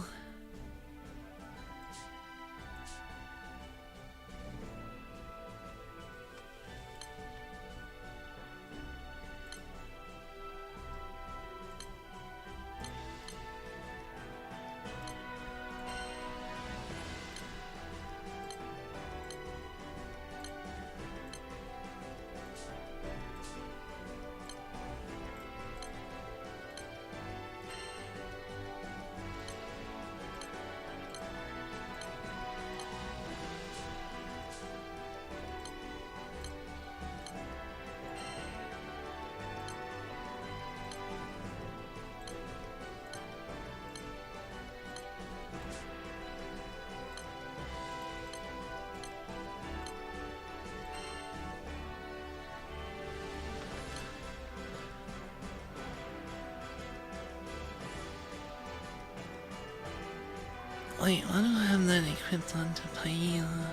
Wait, why do I have that equipped onto Paella?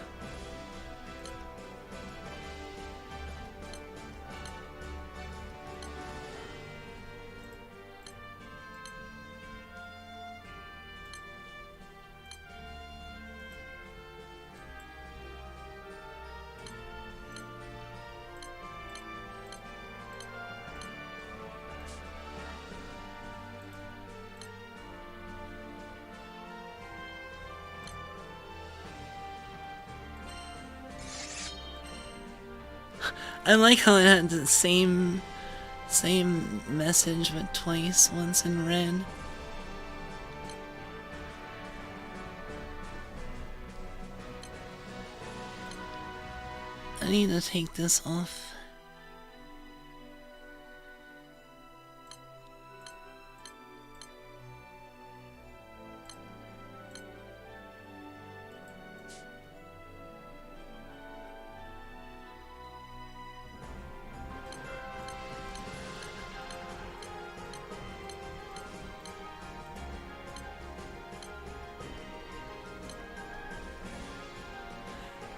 I like how it had the same message but twice, once in red. I need to take this off.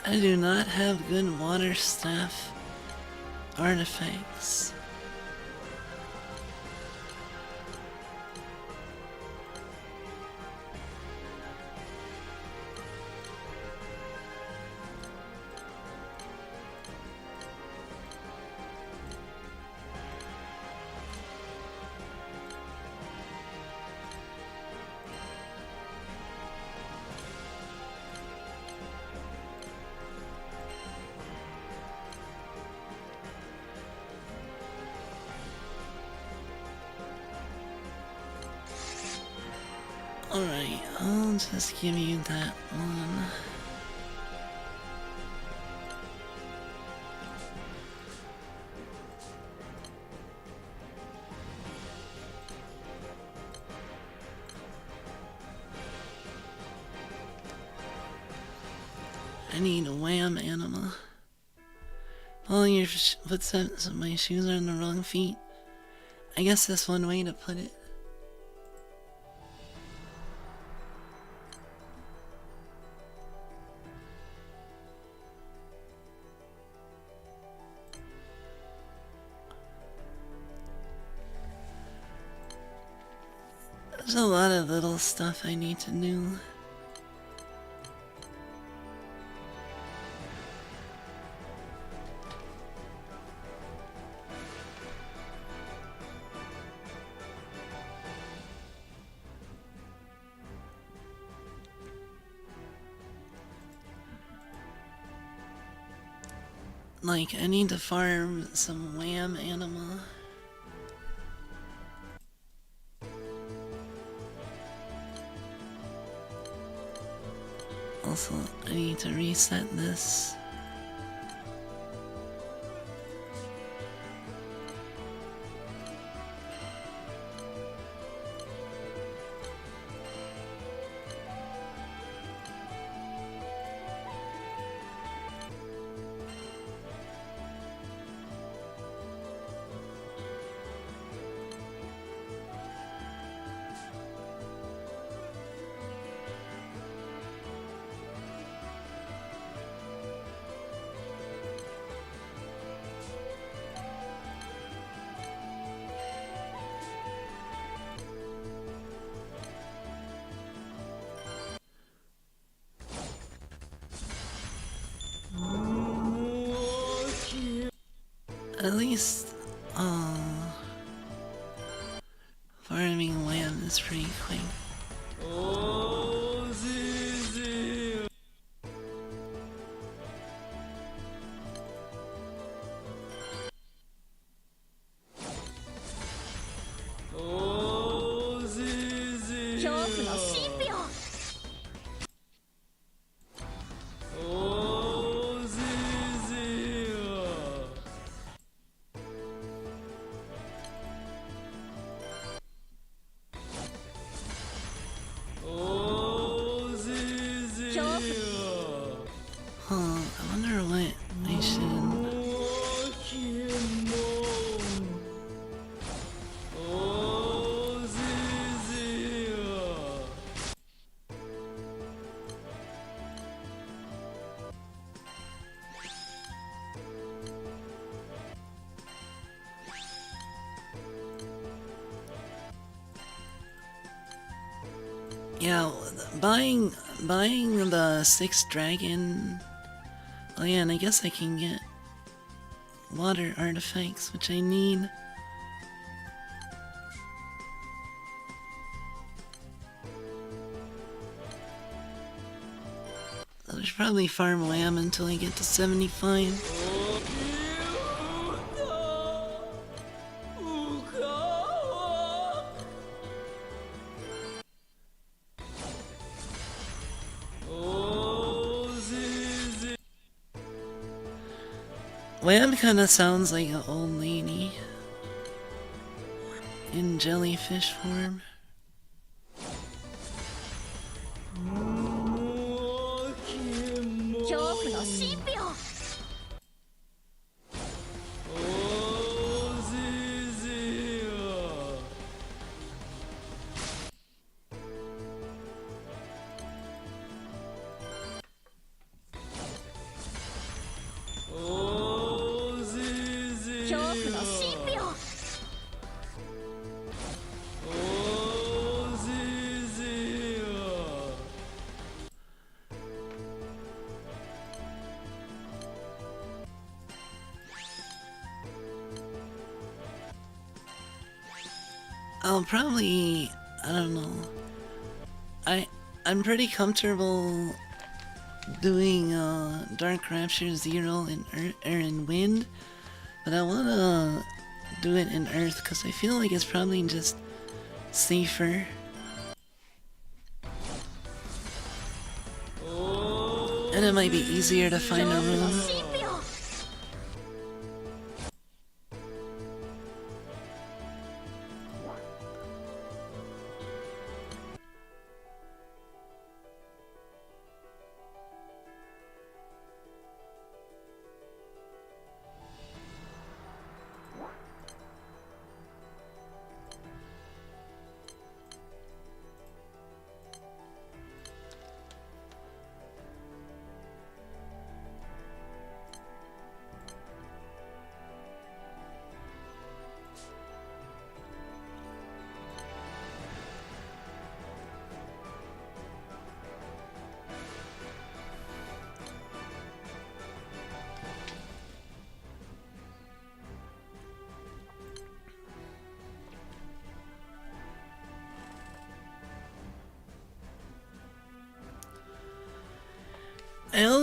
I do not have good water staff artifacts. Alright, I'll just give you that one. I need a wham anima. Follow your footsteps of my shoes are on the wrong feet. I guess that's one way to put it. There's a lot of little stuff I need to do. Like, I need to farm some wham anima. Also, I need to reset this. At least, farming wham is pretty quick. I wonder what I should... Yeah, buying the 6th dragon. Oh yeah, and I guess I can get water artifacts, which I need. I should probably farm wham until I get to 75. Wham kinda sounds like an old lady in jellyfish form. I'll probably, I don't know. I'm pretty comfortable doing Dark Rapture 0 in Wind, but I wanna do it in Earth because I feel like it's probably just safer. And it might be easier to find a room.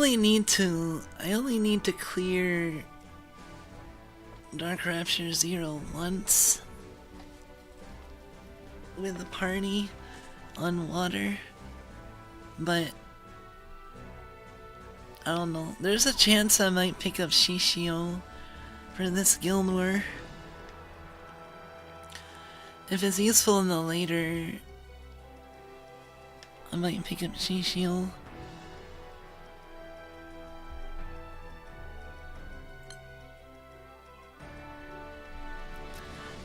only need to clear Dark Rapture 0 once with the party on water, but I don't know. There's a chance I might pick up SechiHyeo for this guild war. If it's useful in the later, I might pick up SechiHyeo.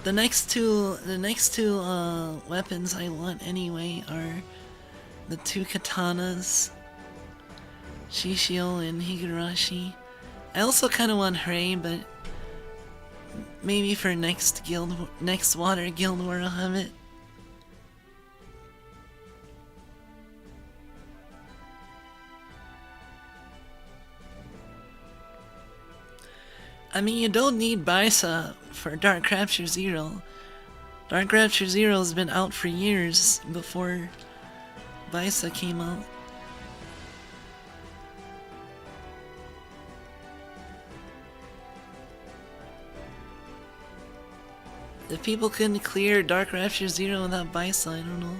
The next two weapons I want anyway are the two katanas, SechiHyeo and Higurashi. I also kind of want Hray, but maybe for next water guild war I'll have it. I mean, you don't need Bisa for Dark Rapture 0. Dark Rapture 0 has been out for years before Bisa came out. If people couldn't clear Dark Rapture 0 without Bisa, I don't know.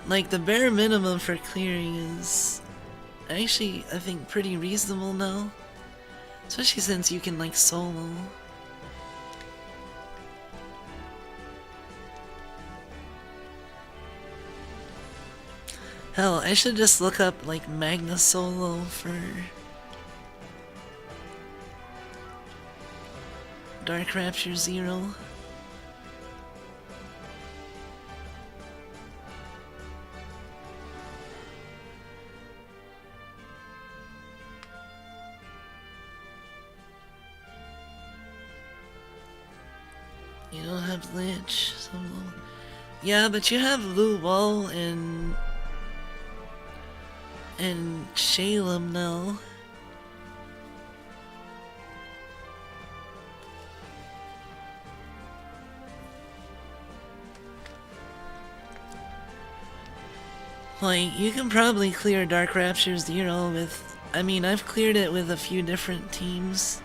Like the bare minimum for clearing is actually, I think, pretty reasonable now. Especially since you can like solo. Hell, I should just look up like Magna Solo for Dark Rapture 0. You don't have Lich, so... Yeah, but you have Lu Wall and Shalem now. Like, you can probably clear Dark Rapture 0 with... I mean, I've cleared it with a few different teams.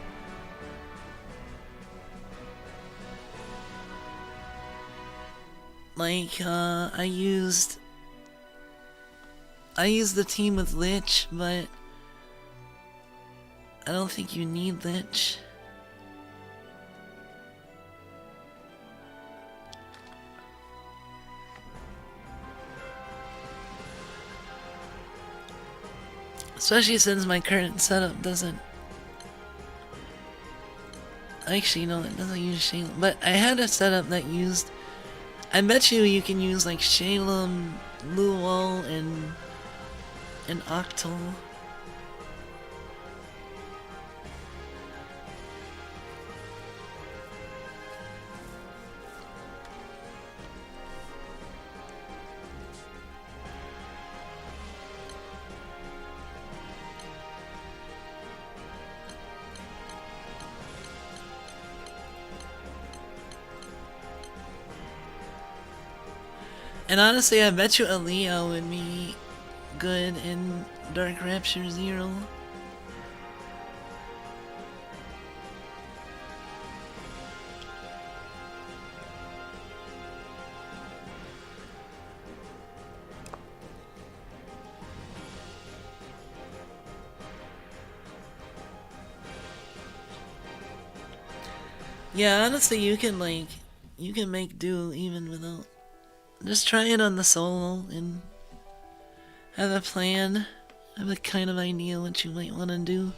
Like, I used the team with Lich, but I don't think you need Lich. Especially since my current setup doesn't... Actually, no, it doesn't use Shalem. But I had a setup that used... I bet you can use like Shalem, Luwal, and Octal. And honestly, I bet you Aliyah would be good in Dark Rapture 0. Yeah, honestly, you can make do even without... Just try it on the solo and have a plan, have a kind of idea what you might want to do.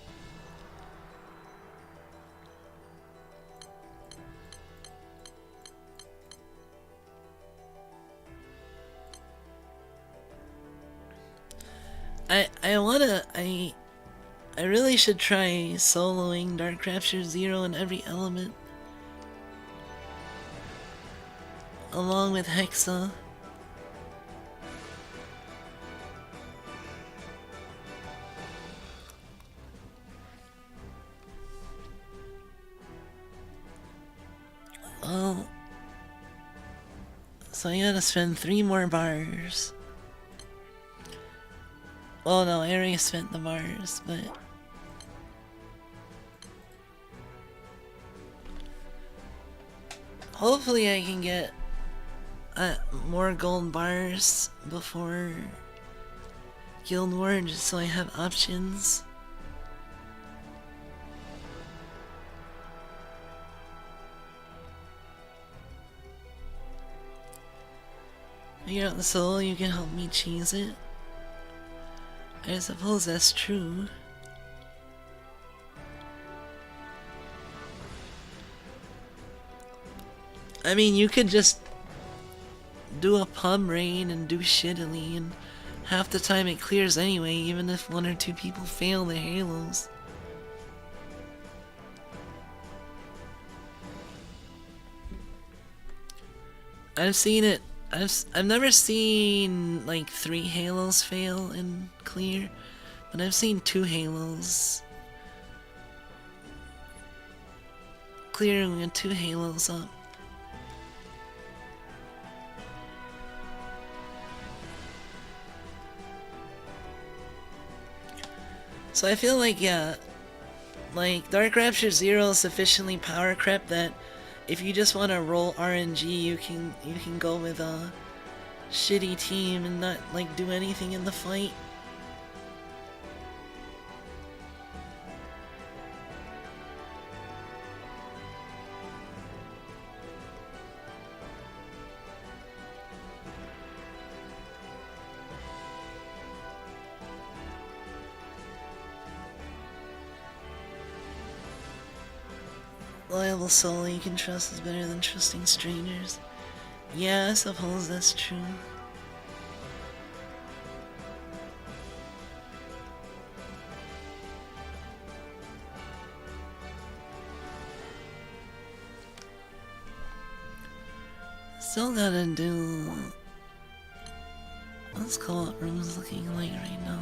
I really should try soloing Dark Rapture 0 in every element. Along with Hexa. So I gotta spend 3 more bars. Well, no, I already spent the bars, but... hopefully I can get more gold bars before Guild War, just so I have options. Figure out the soul, you can help me cheese it. I suppose that's true. I mean, you could just do a pub raid and do shittily, and half the time it clears anyway, even if 1 or 2 people fail their halos. I've seen it. I've never seen like 3 halos fail and clear, but I've seen 2 halos clearing and 2 halos up. So I feel like, yeah, like Dark Rapture 0 is sufficiently power crept that if you just want to roll RNG, you can go with a shitty team and not like do anything in the fight. Loyal soul you can trust is better than trusting strangers. Yeah, I suppose that's true. Still gotta do... Let's call what room's looking like right now.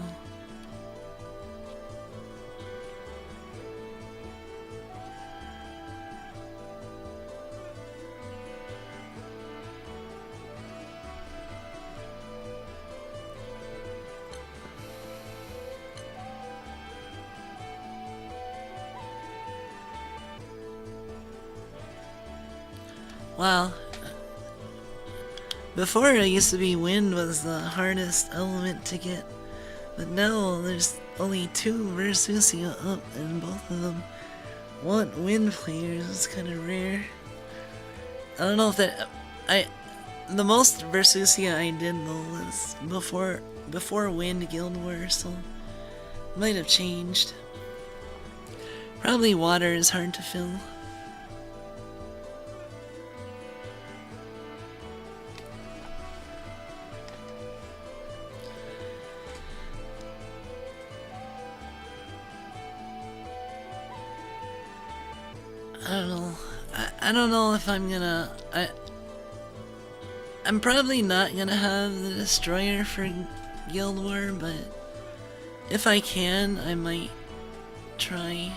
Wow. Before it used to be wind was the hardest element to get, but now there's only 2 Versusia up and both of them want wind players. It's kind of rare. I don't know if that... the most Versusia I did though was before Wind Guild War, so it might have changed. Probably water is hard to fill. I don't know if I'm gonna... I'm probably not gonna have the Destroyer for Guild War, but if I can, I might try.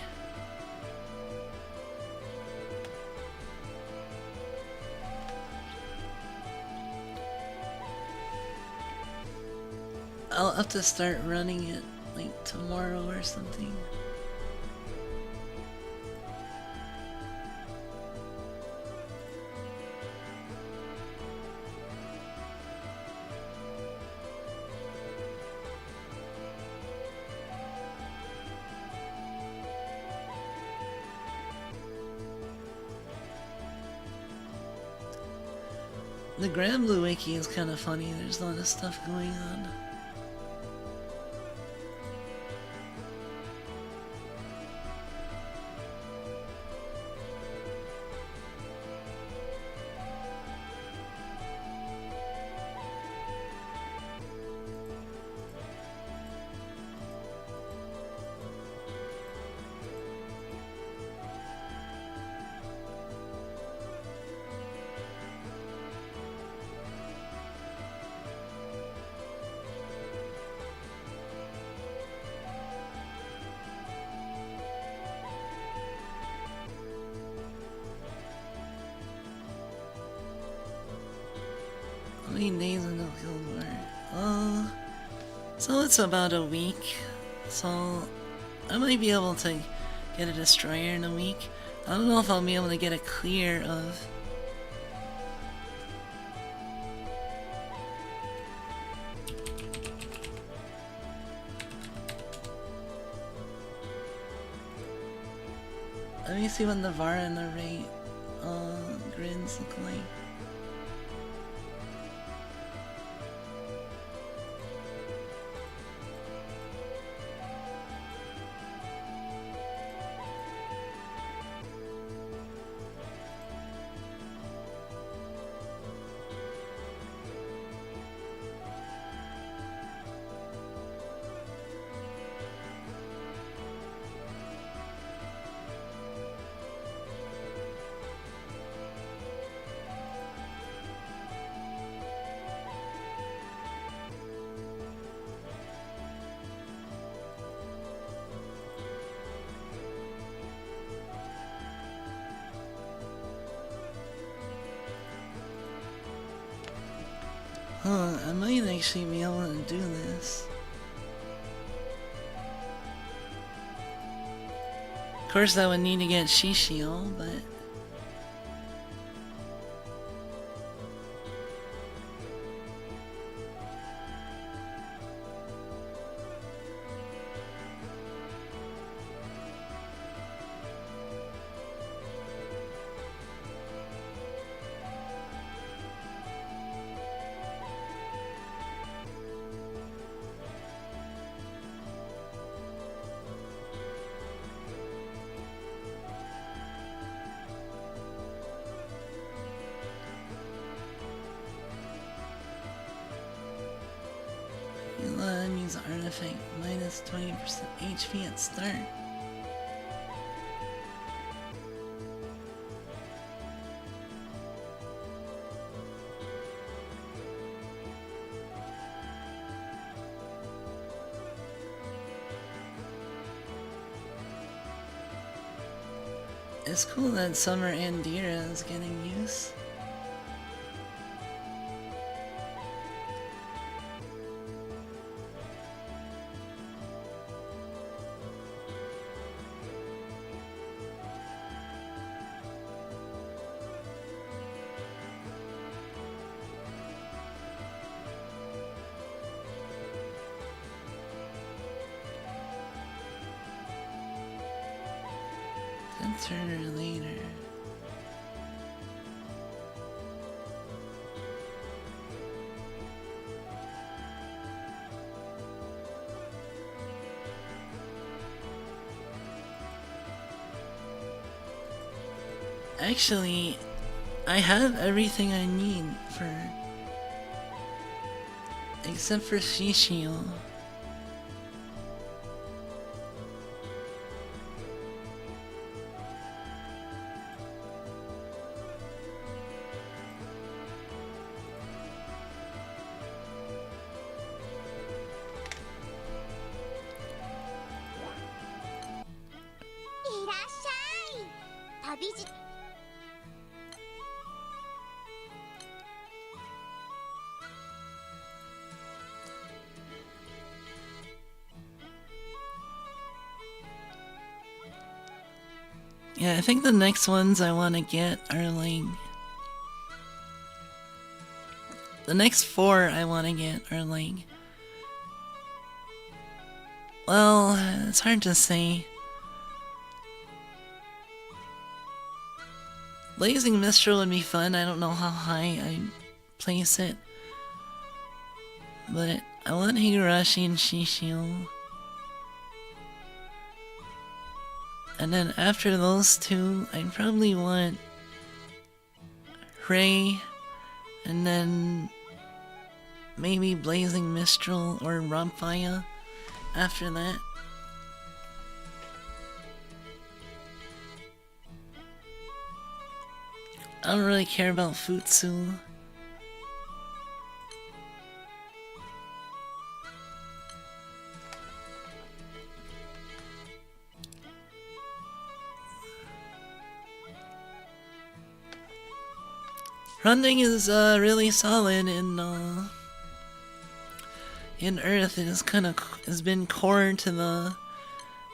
I'll have to start running it like tomorrow or something. The Granblue wiki is kind of funny, there's a lot of stuff going on. 14 days until Guild War. So it's about a week. So I might be able to get a destroyer in a week. I don't know if I'll be able to get a clear of... Let me see what Navarra and the rate grids look like. Huh, I might actually be able to do this. Of course I would need to get SechiHyeo, but... Use artifact minus 20% HP at start. It's cool that Summer Andira is getting use. Turner later. Actually, I have everything I need for... except for SechiHyeo. Yeah, I think the next ones I want to get are like... the next 4 I want to get are like... well, it's hard to say. Blazing Mistral would be fun. I don't know how high I'd place it. But I want Higurashi and SechiHyeo. And then after those 2, I'd probably want Ray, and then maybe Blazing Mistral or Rampaya after that. I don't really care about Futsu. Running is really solid in Earth. It is kind of has been core to the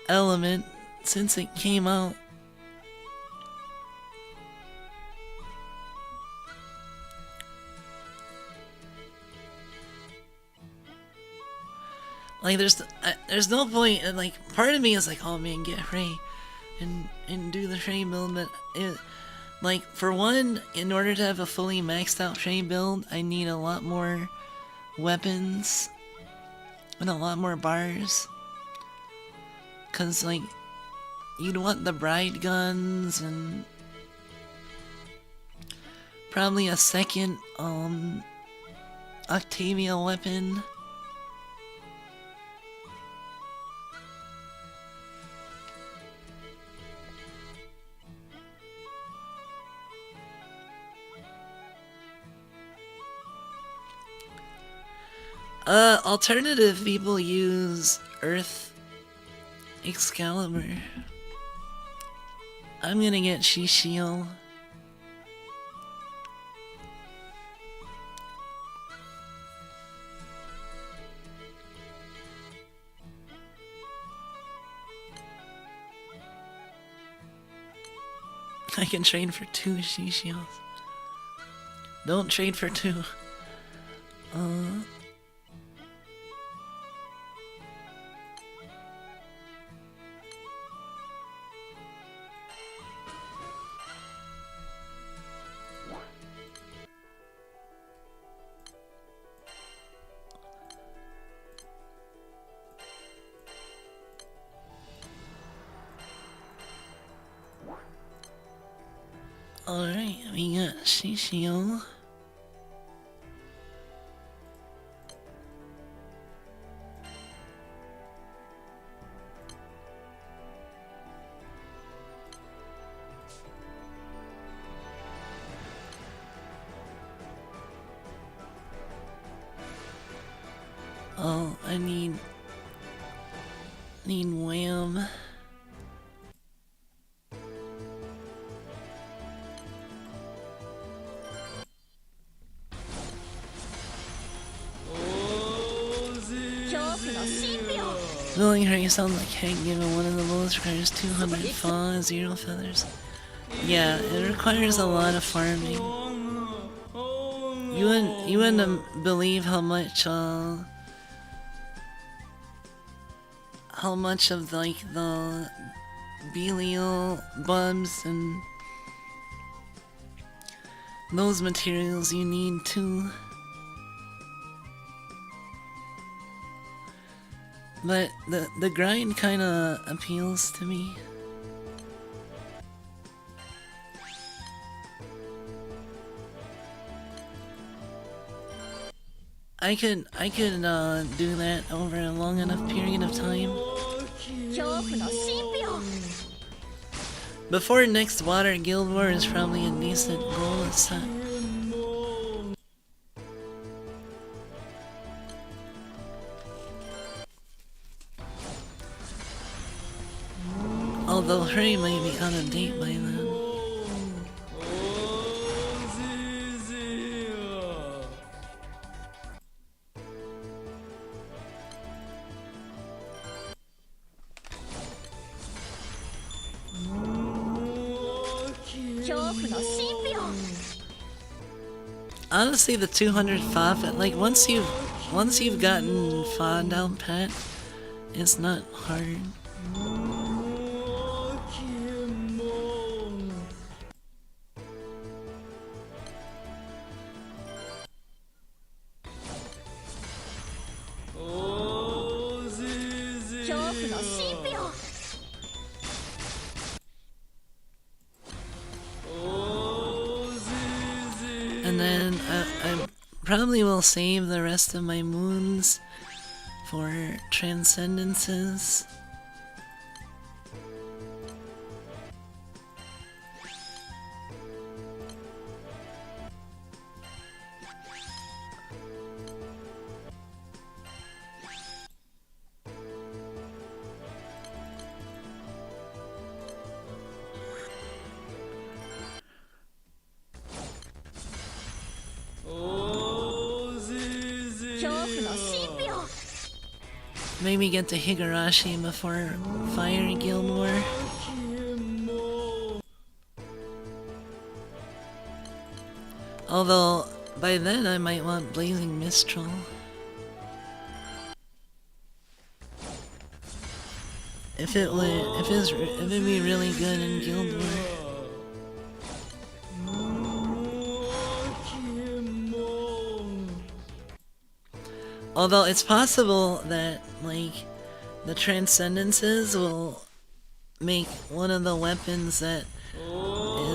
element since it came out. Like there's no point. And like part of me is like, oh man, get Frey and do the Frey build, but like for one, in order to have a fully maxed out Frey build, I need a lot more weapons and a lot more bars. Cause like you'd want the bride guns and probably a second Octavia weapon. Alternative people use Earth Excalibur. I'm gonna get SechiHyeo. I can trade for 2 SechiHyos. Don't trade for 2. Alright, we got SechiHyeo. Oh, I need wham. Building her sounds like heck, given one of the lowest requires 200 fa, 0 feathers. Yeah, it requires a lot of farming. You wouldn't believe how much of like the Belial bubs and those materials you need too. But the grind kinda appeals to me. I could do that over a long enough period of time. Before next Water Guild War is probably a decent goal to set. Although Hurry might be out of date by then. Honestly, the 200 fa, like once you've gotten fa down pat, it's not hard. And then I probably will save the rest of my moons for transcendences. maybe get to Higurashi before Fire Guild War. Although, by then I might want Blazing Mistral. If it'd be really good in Guild War. Although it's possible that, like, the Transcendences will make one of the weapons that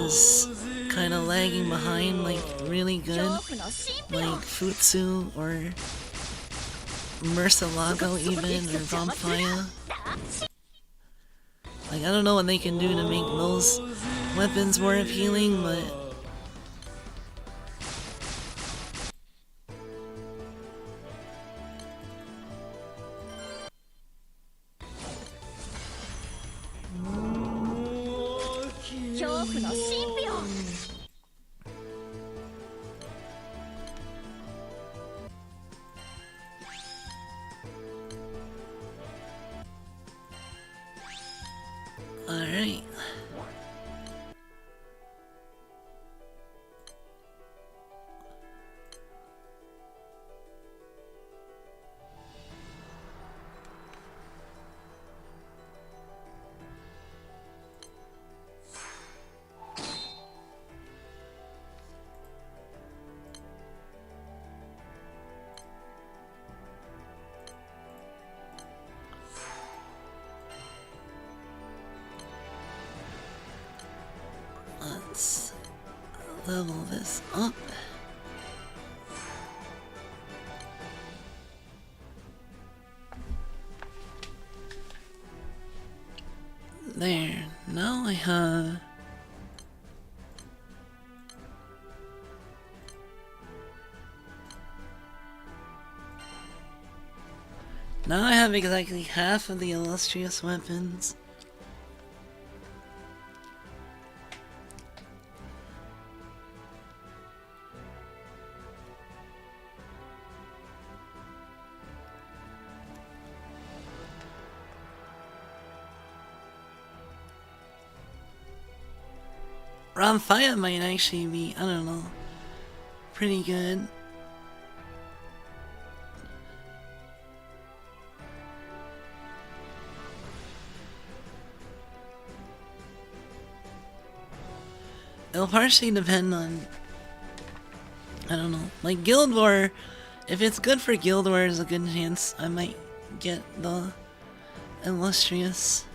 is kind of lagging behind, like, really good. Like Futsu or Murcielago even, or Vampire. Like, I don't know what they can do to make those weapons more appealing, but... Alright. Let's level this up. There. Now I have... Now I have exactly half of the illustrious weapons. Ramfaya might actually be, I don't know, pretty good. It'll partially depend on, I don't know, like Guild War. If it's good for Guild War, there's a good chance I might get the illustrious.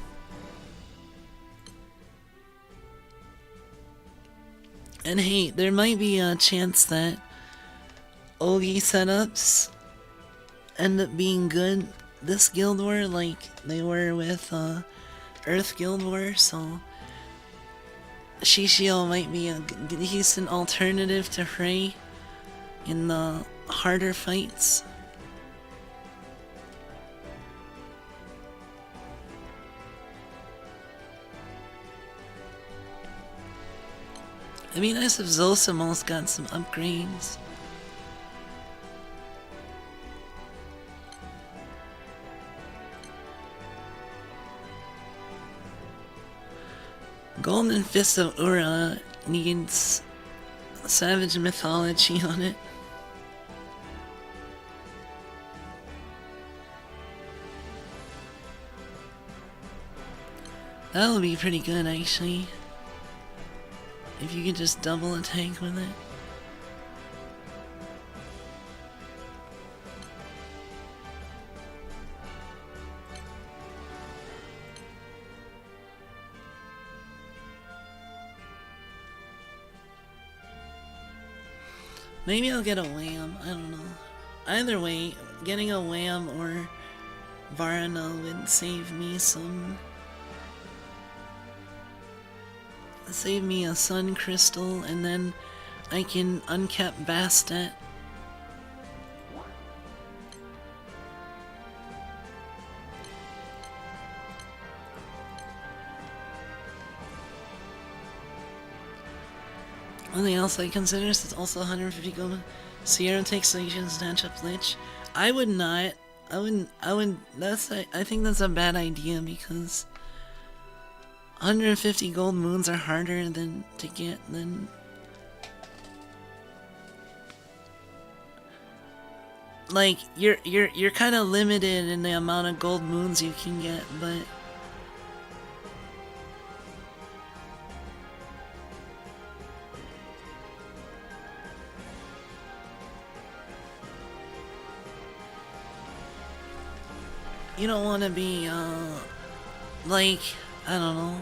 And hey, there might be a chance that Ogi setups end up being good this Guild War, like they were with Earth Guild War, so SechiHyeo might be a decent alternative to Frey in the harder fights. It'd be nice if Zosimos got some upgrades. Golden Fist of Ura needs Savage Mythology on it. That'll be pretty good actually. If you could just double attack with it. Maybe I'll get a wham, I don't know. Either way, getting a wham or Varana would save me some... Save me a sun crystal, and then I can uncap Bastet. Something else I consider is it's also 150 gold. Sierra takes so you can snatch up Lich. I would not. I think that's a bad idea because 150 gold moons are harder than to get than. Like, you're kind of limited in the amount of gold moons you can get, but you don't want to be, like, I don't know.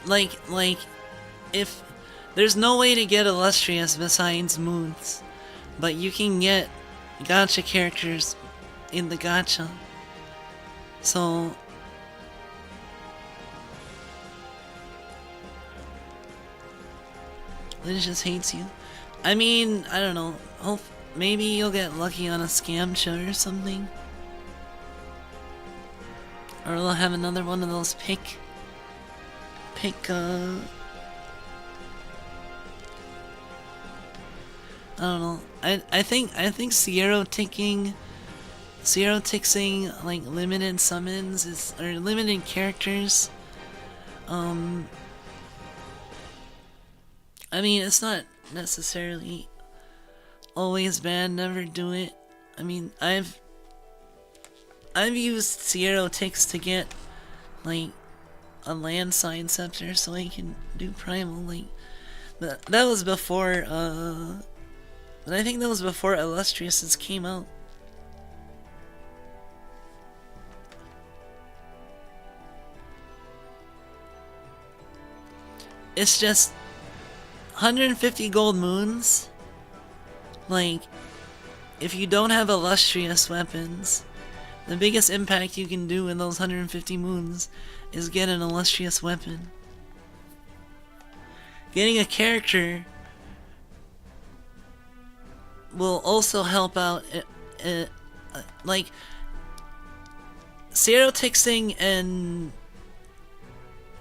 Like, if there's no way to get illustrious besides moons, but you can get gacha characters in the gacha. So Liz just hates you. I mean, I don't know. Hope maybe you'll get lucky on a scam show or something. Or they'll have another one of those pick I don't know. I think SechiHyeo tixing like limited summons is or limited characters. I mean, it's not necessarily always bad. Never do it. I mean, I've used SechiHyeo tix to get like a landslide scepter so I can do primal, like, but that was before but I think that was before Illustriouses came out. It's just 150 gold moons. Like, if you don't have illustrious weapons, the biggest impact you can do in those 150 moons is get an illustrious weapon. Getting a character will also help out, like, SechiHyeo tixing and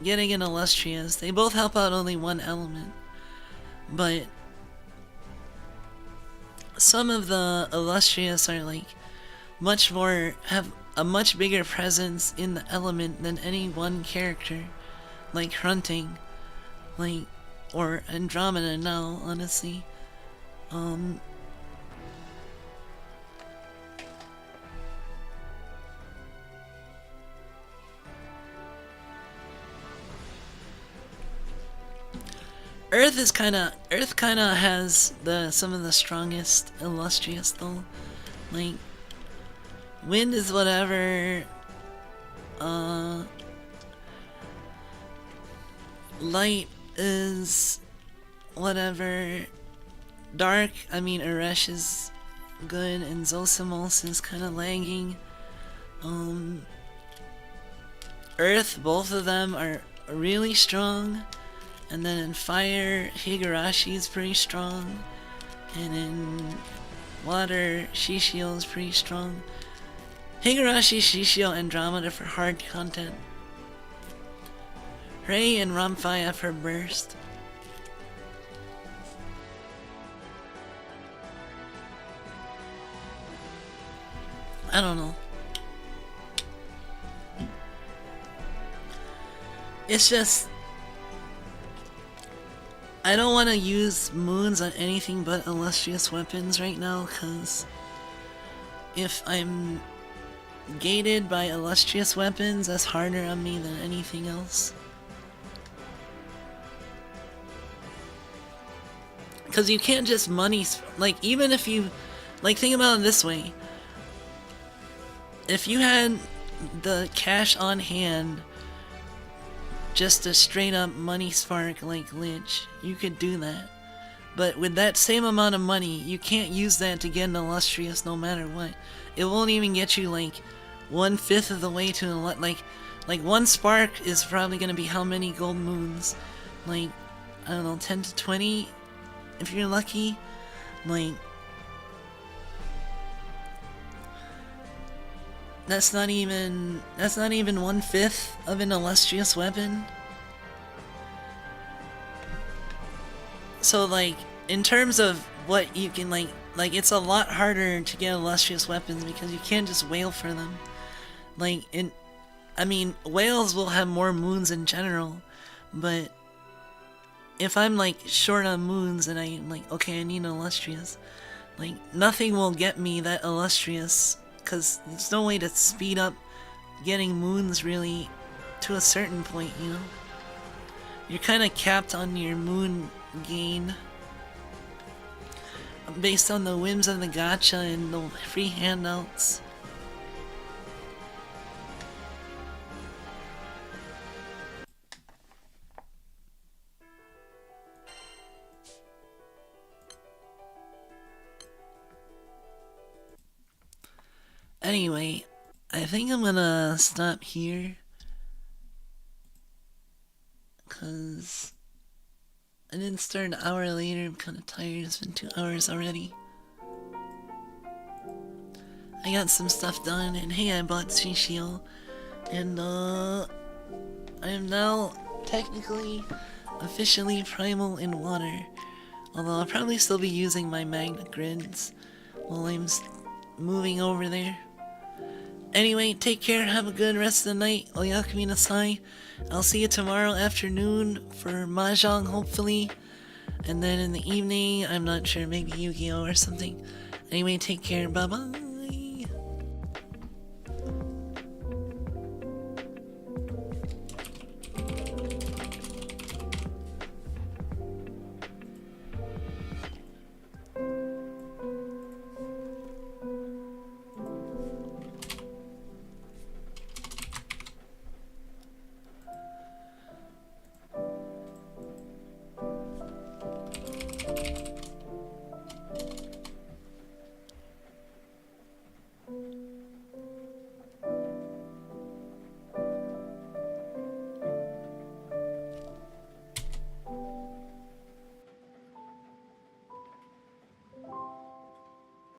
getting an illustrious, they both help out only one element, but some of the illustrious are like much more, have a much bigger presence in the element than any one character, like Hunting, like, or Andromeda now, honestly. Earth kinda has some of the strongest illustrious though. Like, wind is whatever. Light is whatever. Dark, I mean, Aresh is good, and Zosimos is kinda lagging. Earth, both of them are really strong. And then in fire, Higurashi is pretty strong. And in water, SechiHyeo is pretty strong. Higurashi, SechiHyeo, Andromeda for hard content. Ray and Ramfaya for burst. I don't know. It's just, I don't want to use moons on anything but illustrious weapons right now, because if I'm gated by illustrious weapons, that's harder on me than anything else. Because you can't just money, like, even if you, like, think about it this way. If you had the cash on hand just a straight up money spark like Lich, you could do that. But with that same amount of money, you can't use that to get an illustrious no matter what. It won't even get you like 1/5 of the way to like one spark is probably gonna be how many gold moons? Like, I don't know, 10 to 20 if you're lucky. Like, that's not even 1/5 of an illustrious weapon. So like, in terms of what you can like it's a lot harder to get illustrious weapons because you can't just wail for them. Like I mean, whales will have more moons in general, but if I'm like short on moons and I'm like, okay, I need an illustrious, like nothing will get me that illustrious because there's no way to speed up getting moons really to a certain point, you know? You're kind of capped on your moon gain based on the whims of the gacha and the free handouts. Anyway, I think I'm gonna stop here because I didn't start an hour later. I'm kind of tired. It's been 2 hours already. I got some stuff done, and hey, I bought SechiHyeo, and I am now technically officially primal in water, although I'll probably still be using my magnet grids while I'm moving over there. Anyway, take care, have a good rest of the night. Oyakumi nasai. I'll see you tomorrow afternoon for Mahjong, hopefully. And then in the evening, I'm not sure, maybe Yu-Gi-Oh! Or something. Anyway, take care, bye-bye.